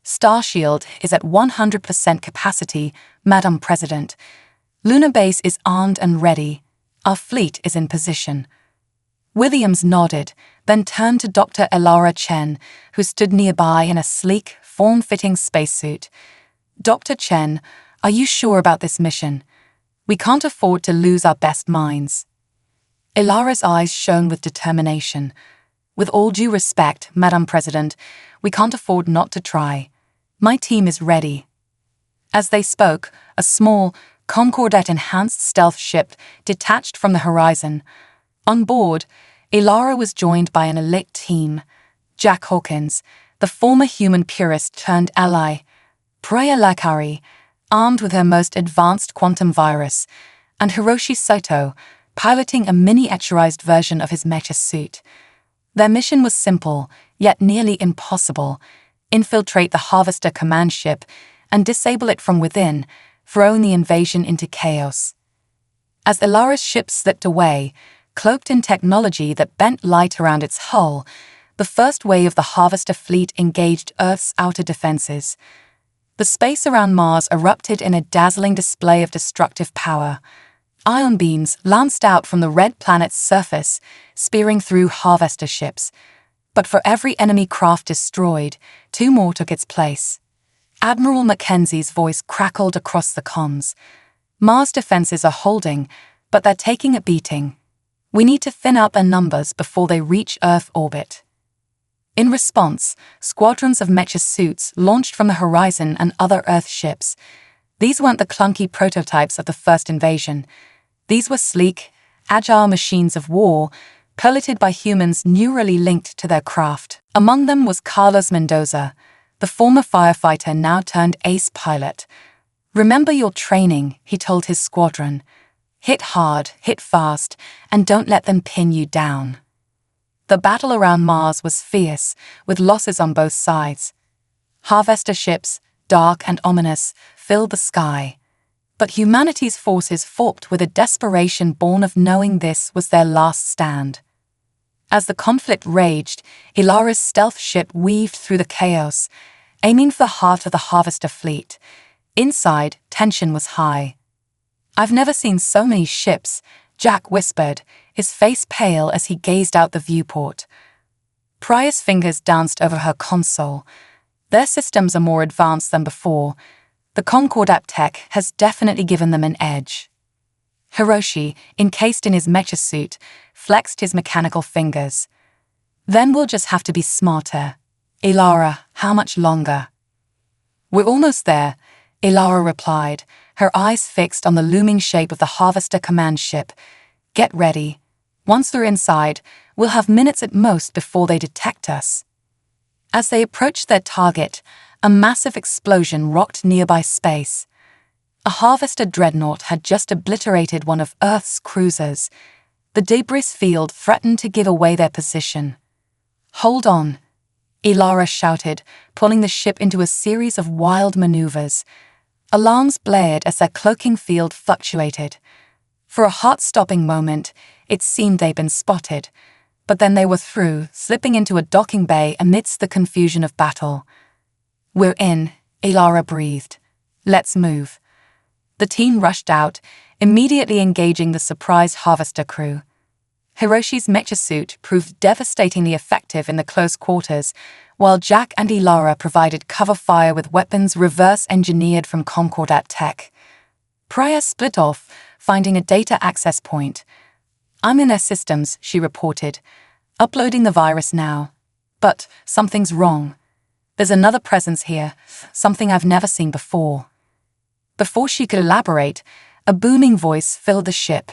A: Starshield is at 100% capacity, Madam President. Lunar Base is armed and ready. Our fleet is in position. Williams nodded, then turned to Dr. Elara Chen, who stood nearby in a sleek, form-fitting spacesuit. Dr. Chen, are you sure about this mission? We can't afford to lose our best minds. Elara's eyes shone with determination. With all due respect, Madam President, we can't afford not to try. My team is ready. As they spoke, a small, Concordate-enhanced stealth ship detached from the horizon. On board, Elara was joined by an elite team. Jack Hawkins, the former human purist turned ally. Priya Lakari, armed with her most advanced quantum virus. And Hiroshi Saito, piloting a miniaturized version of his mecha suit. Their mission was simple, yet nearly impossible: infiltrate the Harvester command ship and disable it from within, throwing the invasion into chaos. As Elara's ship slipped away, cloaked in technology that bent light around its hull, the first wave of the Harvester fleet engaged Earth's outer defenses. The space around Mars erupted in a dazzling display of destructive power. Ion beams lanced out from the red planet's surface, spearing through harvester ships. But for every enemy craft destroyed, 2 more took its place. Admiral Mackenzie's voice crackled across the comms. Mars defenses are holding, but they're taking a beating. We need to thin out their numbers before they reach Earth orbit. In response, squadrons of mecha suits launched from the Horizon and other Earth ships. These weren't the clunky prototypes of the first invasion. These were sleek, agile machines of war, piloted by humans neurally linked to their craft. Among them was Carlos Mendoza, the former firefighter now turned ace pilot. "Remember your training," he told his squadron. "Hit hard, hit fast, and don't let them pin you down." The battle around Mars was fierce, with losses on both sides. Harvester ships, dark and ominous, filled the sky. But humanity's forces fought with a desperation born of knowing this was their last stand. As the conflict raged, Ilara's stealth ship weaved through the chaos, aiming for the heart of the Harvester fleet. Inside, tension was high. "I've never seen so many ships," Jack whispered, his face pale as he gazed out the viewport. Priya's fingers danced over her console. Their systems are more advanced than before. The Concordat tech has definitely given them an edge. Hiroshi, encased in his mecha suit, flexed his mechanical fingers. "Then we'll just have to be smarter." "Ilara, how much longer?" "We're almost there," Ilara replied, her eyes fixed on the looming shape of the Harvester command ship. "Get ready. Once they're inside, we'll have minutes at most before they detect us." As they approached their target, a massive explosion rocked nearby space. A Harvester dreadnought had just obliterated one of Earth's cruisers. The debris field threatened to give away their position. "Hold on," Ilara shouted, pulling the ship into a series of wild maneuvers. Alarms blared as their cloaking field fluctuated. For a heart-stopping moment, it seemed they'd been spotted, but then they were through, slipping into a docking bay amidst the confusion of battle. "We're in," Ilara breathed. "Let's move." The team rushed out, immediately engaging the surprised Harvester crew. Hiroshi's mecha suit proved devastatingly effective in the close quarters, while Jack and Ilara provided cover fire with weapons reverse-engineered from Concordat tech. Priya split off, finding a data access point. "I'm in their systems," she reported. "Uploading the virus now. But something's wrong. There's another presence here, something I've never seen before." Before she could elaborate, a booming voice filled the ship.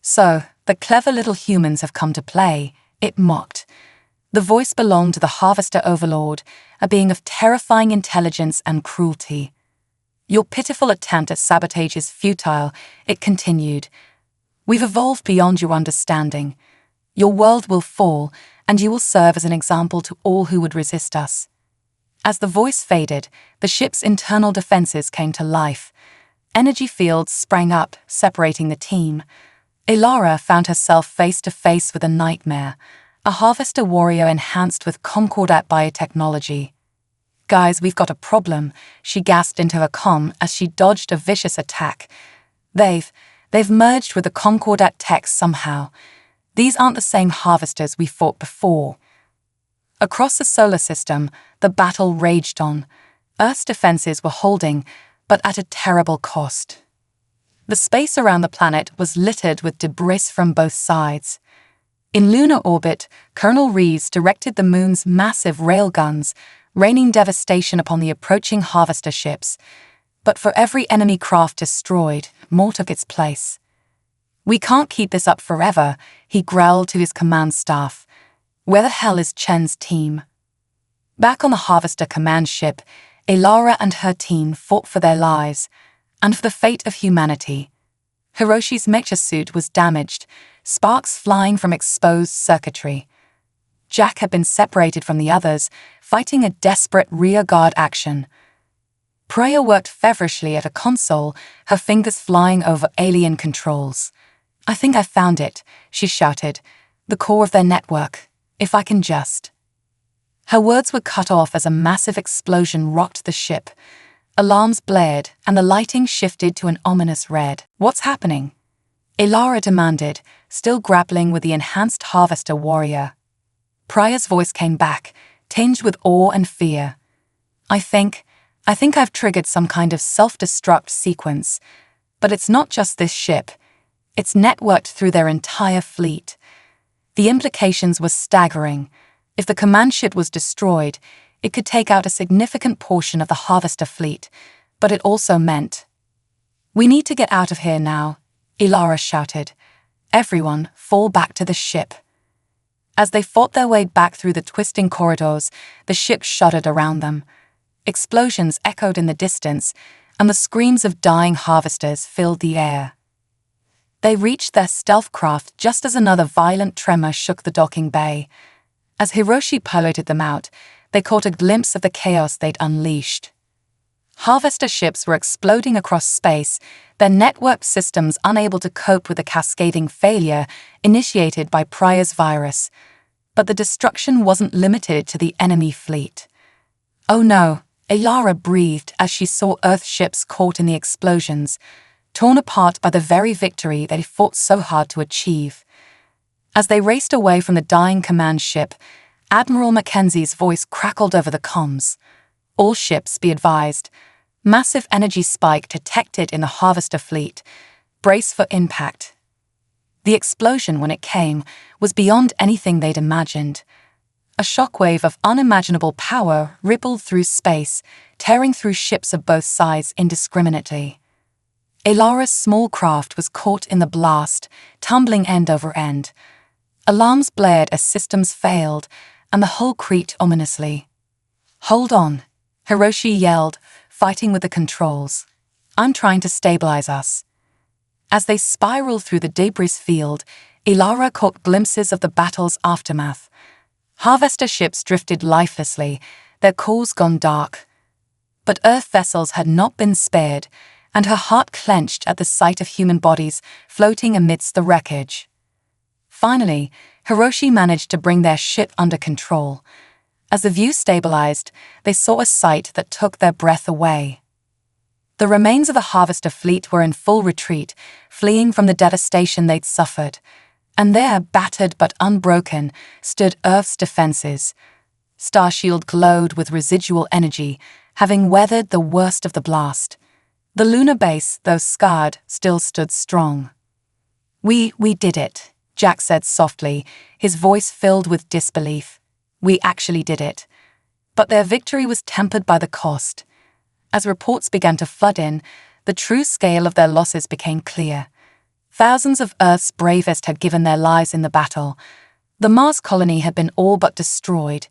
A: "So, the clever little humans have come to play," it mocked. The voice belonged to the Harvester Overlord, a being of terrifying intelligence and cruelty. "Your pitiful attempt at sabotage is futile," it continued. "We've evolved beyond your understanding. Your world will fall, and you will serve as an example to all who would resist us." As the voice faded, the ship's internal defenses came to life. Energy fields sprang up, separating the team. Ilara found herself face to face with a nightmare, a Harvester warrior enhanced with Concordat biotechnology. "Guys, we've got a problem," she gasped into her comm as she dodged a vicious attack. They've merged with the Concordat tech somehow. These aren't the same Harvesters we fought before." Across the solar system, the battle raged on. Earth's defenses were holding, but at a terrible cost. The space around the planet was littered with debris from both sides. In lunar orbit, Colonel Rees directed the moon's massive railguns, raining devastation upon the approaching Harvester ships. But for every enemy craft destroyed, more took its place. "We can't keep this up forever," he growled to his command staff. "Where the hell is Chen's team?" Back on the Harvester command ship, Ilara and her team fought for their lives, and for the fate of humanity. Hiroshi's mecha suit was damaged, sparks flying from exposed circuitry. Jack had been separated from the others, fighting a desperate rearguard action. Priya worked feverishly at a console, her fingers flying over alien controls. "I think I found it," she shouted. "The core of their network. If I can just..." Her words were cut off as a massive explosion rocked the ship. Alarms blared, and the lighting shifted to an ominous red. "What's happening?" Ilara demanded, still grappling with the enhanced Harvester warrior. Pryor's voice came back, tinged with awe and fear. I think I've triggered some kind of self-destruct sequence. But it's not just this ship. It's networked through their entire fleet. The implications were staggering. If the command ship was destroyed, it could take out a significant portion of the Harvester fleet, but it also meant, "We need to get out of here now," Ilara shouted. "Everyone, fall back to the ship." As they fought their way back through the twisting corridors, the ship shuddered around them. Explosions echoed in the distance, and the screams of dying Harvesters filled the air. They reached their stealth craft just as another violent tremor shook the docking bay. As Hiroshi piloted them out, they caught a glimpse of the chaos they'd unleashed. Harvester ships were exploding across space, their network systems unable to cope with the cascading failure initiated by Pryor's virus. But the destruction wasn't limited to the enemy fleet. "Oh no," Ilara breathed as she saw Earth ships caught in the explosions, torn apart by the very victory they fought so hard to achieve. As they raced away from the dying command ship, Admiral Mackenzie's voice crackled over the comms. "All ships, be advised. Massive energy spike detected in the Harvester fleet. Brace for impact." The explosion, when it came, was beyond anything they'd imagined. A shockwave of unimaginable power rippled through space, tearing through ships of both sides indiscriminately. Ilara's small craft was caught in the blast, tumbling end over end. Alarms blared as systems failed, and the hull creaked ominously. "Hold on," Hiroshi yelled, fighting with the controls. "I'm trying to stabilize us." As they spiraled through the debris field, Ilara caught glimpses of the battle's aftermath. Harvester ships drifted lifelessly, their cores gone dark. But Earth vessels had not been spared, and her heart clenched at the sight of human bodies floating amidst the wreckage. Finally, Hiroshi managed to bring their ship under control. As the view stabilized, they saw a sight that took their breath away. The remains of the Harvester fleet were in full retreat, fleeing from the devastation they'd suffered. And there, battered but unbroken, stood Earth's defenses. Starshield glowed with residual energy, having weathered the worst of the blast. The lunar base, though scarred, still stood strong. We did it," Jack said softly, his voice filled with disbelief. "We actually did it." But their victory was tempered by the cost. As reports began to flood in, the true scale of their losses became clear. Thousands of Earth's bravest had given their lives in the battle. The Mars colony had been all but destroyed,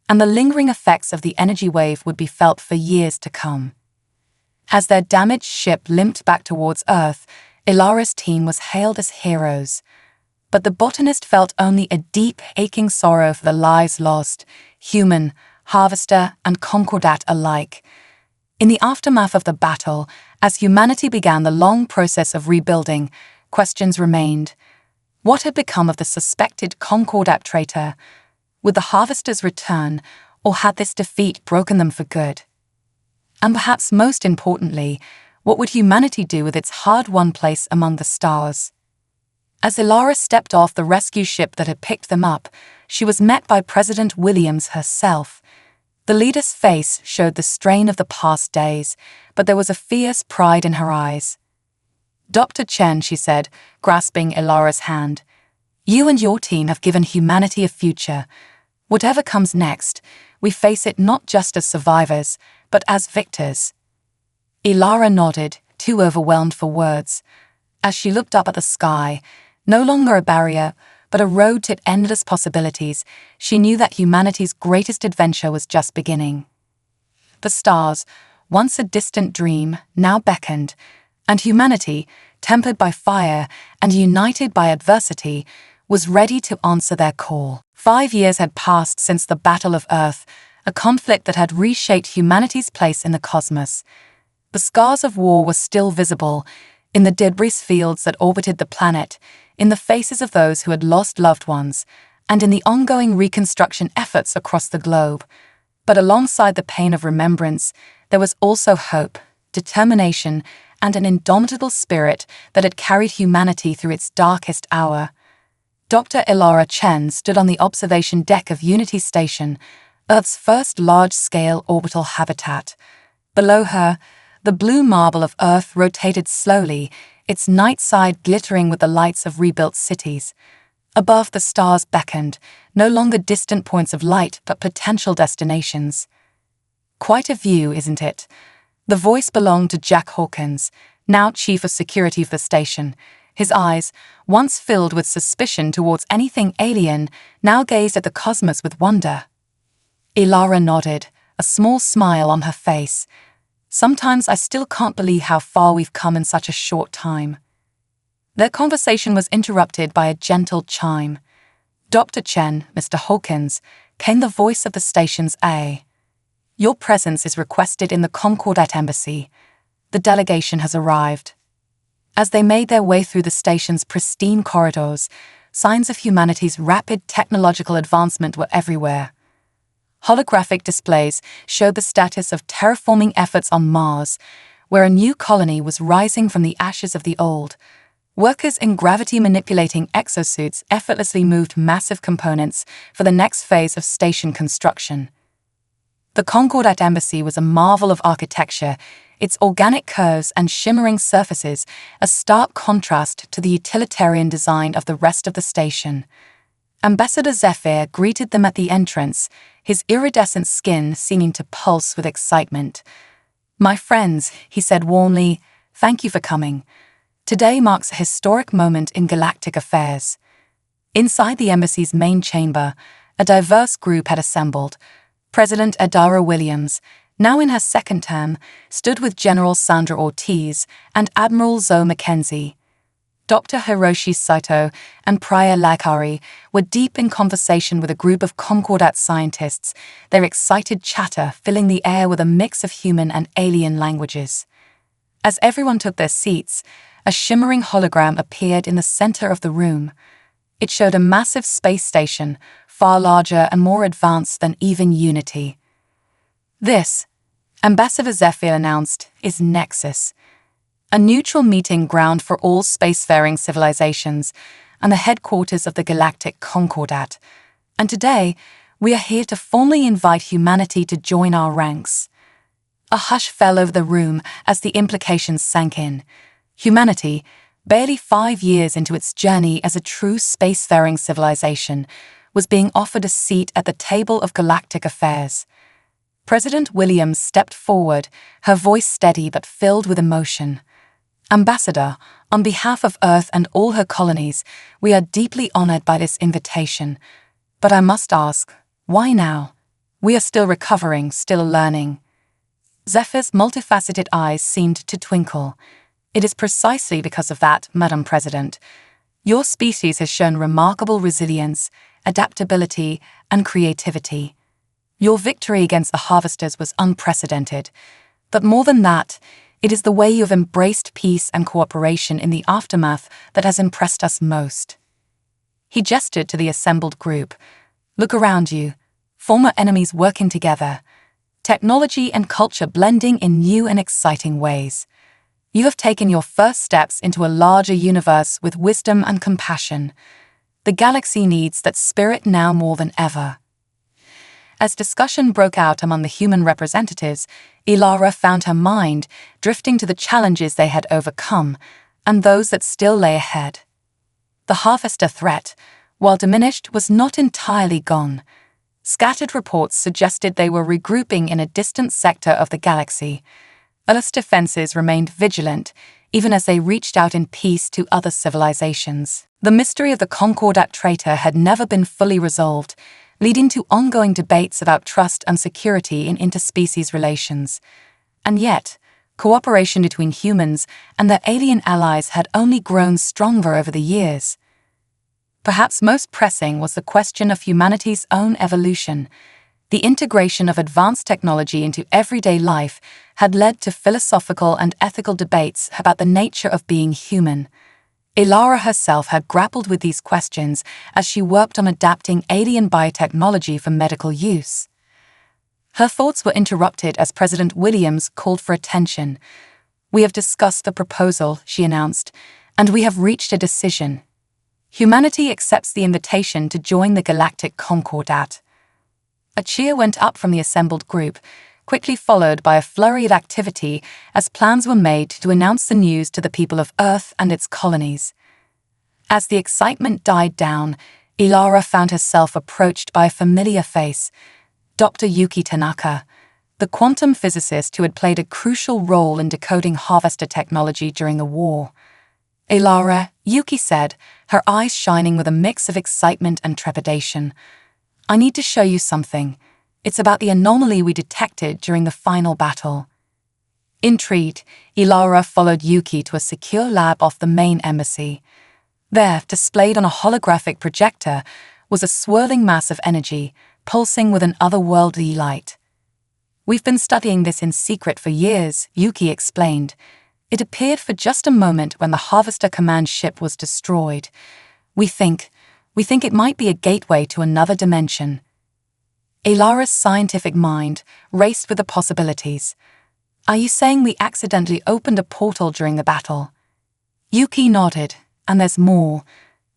A: and the lingering effects of the energy wave would be felt for years to come. As their damaged ship limped back towards Earth, Ilara's team was hailed as heroes. But the botanist felt only a deep, aching sorrow for the lives lost, human, Harvester, and Concordat alike. In the aftermath of the battle, as humanity began the long process of rebuilding, questions remained. What had become of the suspected Concordat traitor? Would the Harvesters return, or had this defeat broken them for good? And perhaps most importantly, what would humanity do with its hard-won place among the stars? As Ilara stepped off the rescue ship that had picked them up, she was met by President Williams herself. The leader's face showed the strain of the past days, but there was a fierce pride in her eyes. "Dr. Chen," she said, grasping Ilara's hand, "you and your team have given humanity a future. Whatever comes next, we face it not just as survivors, but as victors." Ilara nodded, too overwhelmed for words. As she looked up at the sky, no longer a barrier, but a road to endless possibilities, she knew that humanity's greatest adventure was just beginning. The stars, once a distant dream, now beckoned, and humanity, tempered by fire and united by adversity, was ready to answer their call. 5 years had passed since the Battle of Earth, a conflict that had reshaped humanity's place in the cosmos. The scars of war were still visible, in the debris fields that orbited the planet, in the faces of those who had lost loved ones, and in the ongoing reconstruction efforts across the globe. But alongside the pain of remembrance, there was also hope, determination, and an indomitable spirit that had carried humanity through its darkest hour. Dr. Elara Chen stood on the observation deck of Unity Station, Earth's first large-scale orbital habitat. Below her, the blue marble of Earth rotated slowly, its night side glittering with the lights of rebuilt cities. Above, the stars beckoned, no longer distant points of light but potential destinations. Quite a view, isn't it? The voice belonged to Jack Hawkins, now chief of security of the station. His eyes, once filled with suspicion towards anything alien, now gazed at the cosmos with wonder. Elara nodded, a small smile on her face. Sometimes I still can't believe how far we've come in such a short time. Their conversation was interrupted by a gentle chime. Dr. Chen, Mr. Hawkins, came the voice of the station's A. Your presence is requested in the Concordat Embassy. The delegation has arrived. As they made their way through the station's pristine corridors, signs of humanity's rapid technological advancement were everywhere. Holographic displays showed the status of terraforming efforts on Mars, where a new colony was rising from the ashes of the old. Workers in gravity-manipulating exosuits effortlessly moved massive components for the next phase of station construction. The Concordat Embassy was a marvel of architecture, its organic curves and shimmering surfaces a stark contrast to the utilitarian design of the rest of the station. Ambassador Zephyr greeted them at the entrance, his iridescent skin seeming to pulse with excitement. My friends, he said warmly, thank you for coming. Today marks a historic moment in galactic affairs. Inside the embassy's main chamber, a diverse group had assembled. President Adara Williams, now in her second term, stood with General Sandra Ortiz and Admiral Zoe Mackenzie. Dr. Hiroshi Saito and Priya Lakari were deep in conversation with a group of Concordat scientists, their excited chatter filling the air with a mix of human and alien languages. As everyone took their seats, a shimmering hologram appeared in the center of the room. It showed a massive space station, far larger and more advanced than even Unity. This, Ambassador Zephyr announced, is Nexus, a neutral meeting ground for all spacefaring civilizations and the headquarters of the galactic Concordat. And today, we are here to formally invite humanity to join our ranks. A hush fell over the room as the implications sank in. Humanity, barely 5 years into its journey as a true spacefaring civilization, was being offered a seat at the table of galactic affairs. President Williams stepped forward, her voice steady but filled with emotion. Ambassador, on behalf of Earth and all her colonies, we are deeply honored by this invitation. But I must ask, why now? We are still recovering, still learning. Zephyr's multifaceted eyes seemed to twinkle. It is precisely because of that, Madam President. Your species has shown remarkable resilience, adaptability, and creativity. Your victory against the Harvesters was unprecedented. But more than that, it is the way you have embraced peace and cooperation in the aftermath that has impressed us most. He gestured to the assembled group. Look around you, former enemies working together, technology and culture blending in new and exciting ways. You have taken your first steps into a larger universe with wisdom and compassion. The galaxy needs that spirit now more than ever. As discussion broke out among the human representatives, Elara found her mind drifting to the challenges they had overcome and those that still lay ahead. The Harvester threat, while diminished, was not entirely gone. Scattered reports suggested they were regrouping in a distant sector of the galaxy. Earth's defenses remained vigilant, even as they reached out in peace to other civilizations. The mystery of the Concordat traitor had never been fully resolved, leading to ongoing debates about trust and security in interspecies relations. And yet, cooperation between humans and their alien allies had only grown stronger over the years. Perhaps most pressing was the question of humanity's own evolution. The integration of advanced technology into everyday life had led to philosophical and ethical debates about the nature of being human. Elara herself had grappled with these questions as she worked on adapting alien biotechnology for medical use. Her thoughts were interrupted as President Williams called for attention. "We have discussed the proposal," she announced, "and we have reached a decision. Humanity accepts the invitation to join the Galactic Concordat." A cheer went up from the assembled group, quickly followed by a flurry of activity as plans were made to announce the news to the people of Earth and its colonies. As the excitement died down, Ilara found herself approached by a familiar face, Dr. Yuki Tanaka, the quantum physicist who had played a crucial role in decoding harvester technology during the war. "Ilara," Yuki said, her eyes shining with a mix of excitement and trepidation, "I need to show you something. It's about the anomaly we detected during the final battle." Intrigued, Ilara followed Yuki to a secure lab off the main embassy. There, displayed on a holographic projector, was a swirling mass of energy, pulsing with an otherworldly light. "We've been studying this in secret for years," Yuki explained. "It appeared for just a moment when the Harvester Command ship was destroyed. We think it might be a gateway to another dimension." Ilara's scientific mind raced with the possibilities. "Are you saying we accidentally opened a portal during the battle?" Yuki nodded. "And there's more.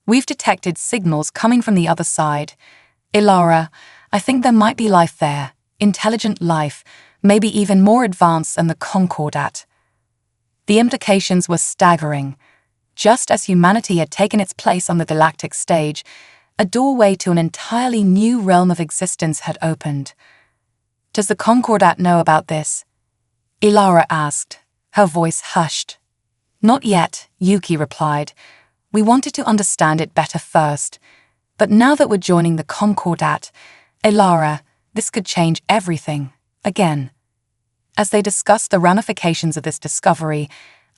A: We've detected signals coming from the other side. Ilara, I think there might be life there, intelligent life, maybe even more advanced than the Concordat." The implications were staggering. Just as humanity had taken its place on the galactic stage, a doorway to an entirely new realm of existence had opened. "Does the Concordat know about this?" Ilara asked, her voice hushed. "Not yet," Yuki replied. "We wanted to understand it better first. But now that we're joining the Concordat, Ilara, this could change everything, again." As they discussed the ramifications of this discovery,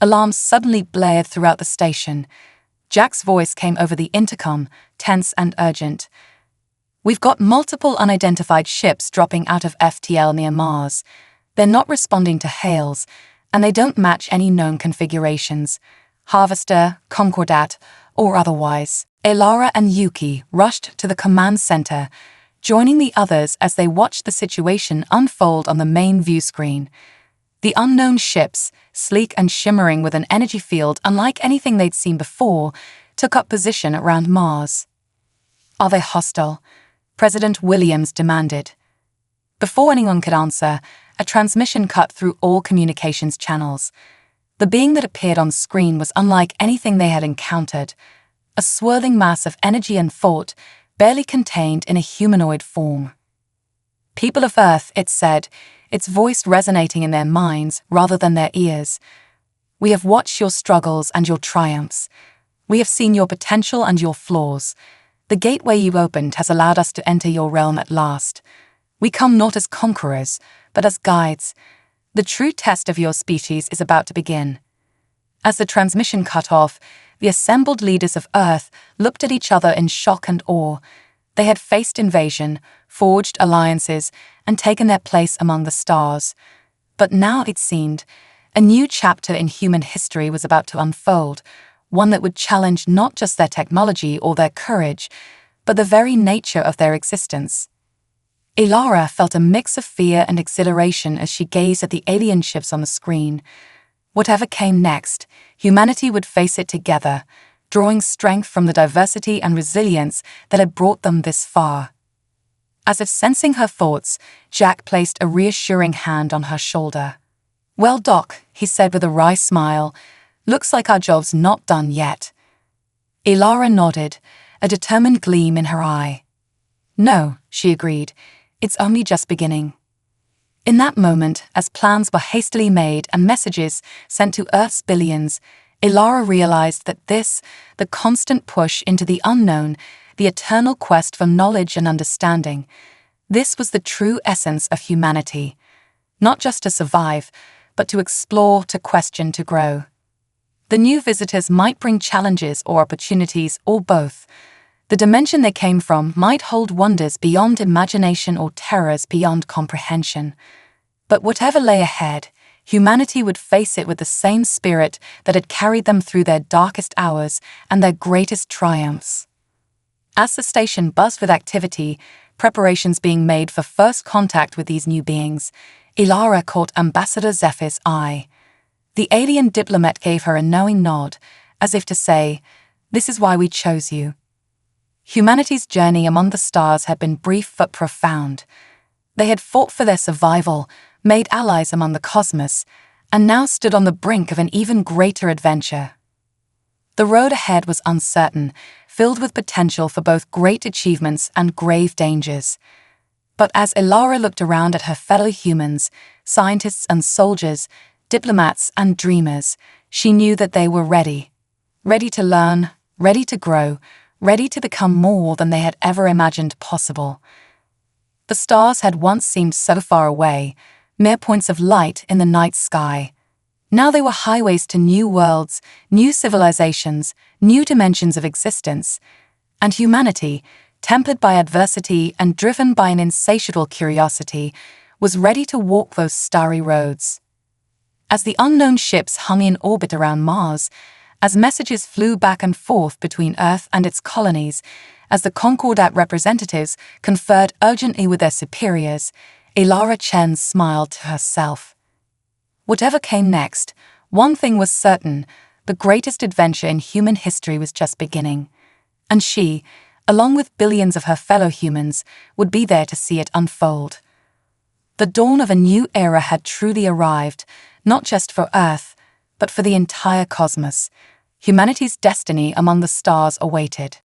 A: alarms suddenly blared throughout the station. Jack's voice came over the intercom, tense and urgent. "We've got multiple unidentified ships dropping out of FTL near Mars. They're not responding to hails, and they don't match any known configurations. Harvester, Concordat, or otherwise." Ilara and Yuki rushed to the command center, joining the others as they watched the situation unfold on the main view screen. The unknown ships, sleek and shimmering with an energy field unlike anything they'd seen before, took up position around Mars. "Are they hostile?" President Williams demanded. Before anyone could answer, a transmission cut through all communications channels. The being that appeared on screen was unlike anything they had encountered, a swirling mass of energy and thought, barely contained in a humanoid form. "People of Earth," it said, its voice resonating in their minds rather than their ears. "We have watched your struggles and your triumphs. We have seen your potential and your flaws. The gateway you opened has allowed us to enter your realm at last. We come not as conquerors, but as guides. The true test of your species is about to begin." As the transmission cut off, the assembled leaders of Earth looked at each other in shock and awe. They had faced invasion, forged alliances, and taken their place among the stars. But now, it seemed, a new chapter in human history was about to unfold, one that would challenge not just their technology or their courage, but the very nature of their existence. Ilara felt a mix of fear and exhilaration as she gazed at the alien ships on the screen. Whatever came next, humanity would face it together, drawing strength from the diversity and resilience that had brought them this far. As if sensing her thoughts, Jack placed a reassuring hand on her shoulder. "Well, Doc," he said with a wry smile, "looks like our job's not done yet." Ilara nodded, a determined gleam in her eye. "No," she agreed, "it's only just beginning." In that moment, as plans were hastily made and messages sent to Earth's billions, Ilara realized that this, the constant push into the unknown, the eternal quest for knowledge and understanding, this was the true essence of humanity. Not just to survive, but to explore, to question, to grow. The new visitors might bring challenges or opportunities, or both. The dimension they came from might hold wonders beyond imagination or terrors beyond comprehension. But whatever lay ahead, humanity would face it with the same spirit that had carried them through their darkest hours and their greatest triumphs. As the station buzzed with activity, preparations being made for first contact with these new beings, Ilara caught Ambassador Zephyr's eye. The alien diplomat gave her a knowing nod, as if to say, "This is why we chose you." Humanity's journey among the stars had been brief but profound. They had fought for their survival, made allies among the cosmos, and now stood on the brink of an even greater adventure. The road ahead was uncertain, filled with potential for both great achievements and grave dangers. But as Ilara looked around at her fellow humans, scientists and soldiers, diplomats and dreamers, she knew that they were ready. Ready to learn, ready to grow, ready to become more than they had ever imagined possible. The stars had once seemed so far away, mere points of light in the night sky. Now they were highways to new worlds, new civilizations, new dimensions of existence. And humanity, tempered by adversity and driven by an insatiable curiosity, was ready to walk those starry roads. As the unknown ships hung in orbit around Mars, as messages flew back and forth between Earth and its colonies, as the Concordat representatives conferred urgently with their superiors, Ilara Chen smiled to herself. Whatever came next, one thing was certain: the greatest adventure in human history was just beginning. And she, along with billions of her fellow humans, would be there to see it unfold. The dawn of a new era had truly arrived, not just for Earth, but for the entire cosmos. Humanity's destiny among the stars awaited.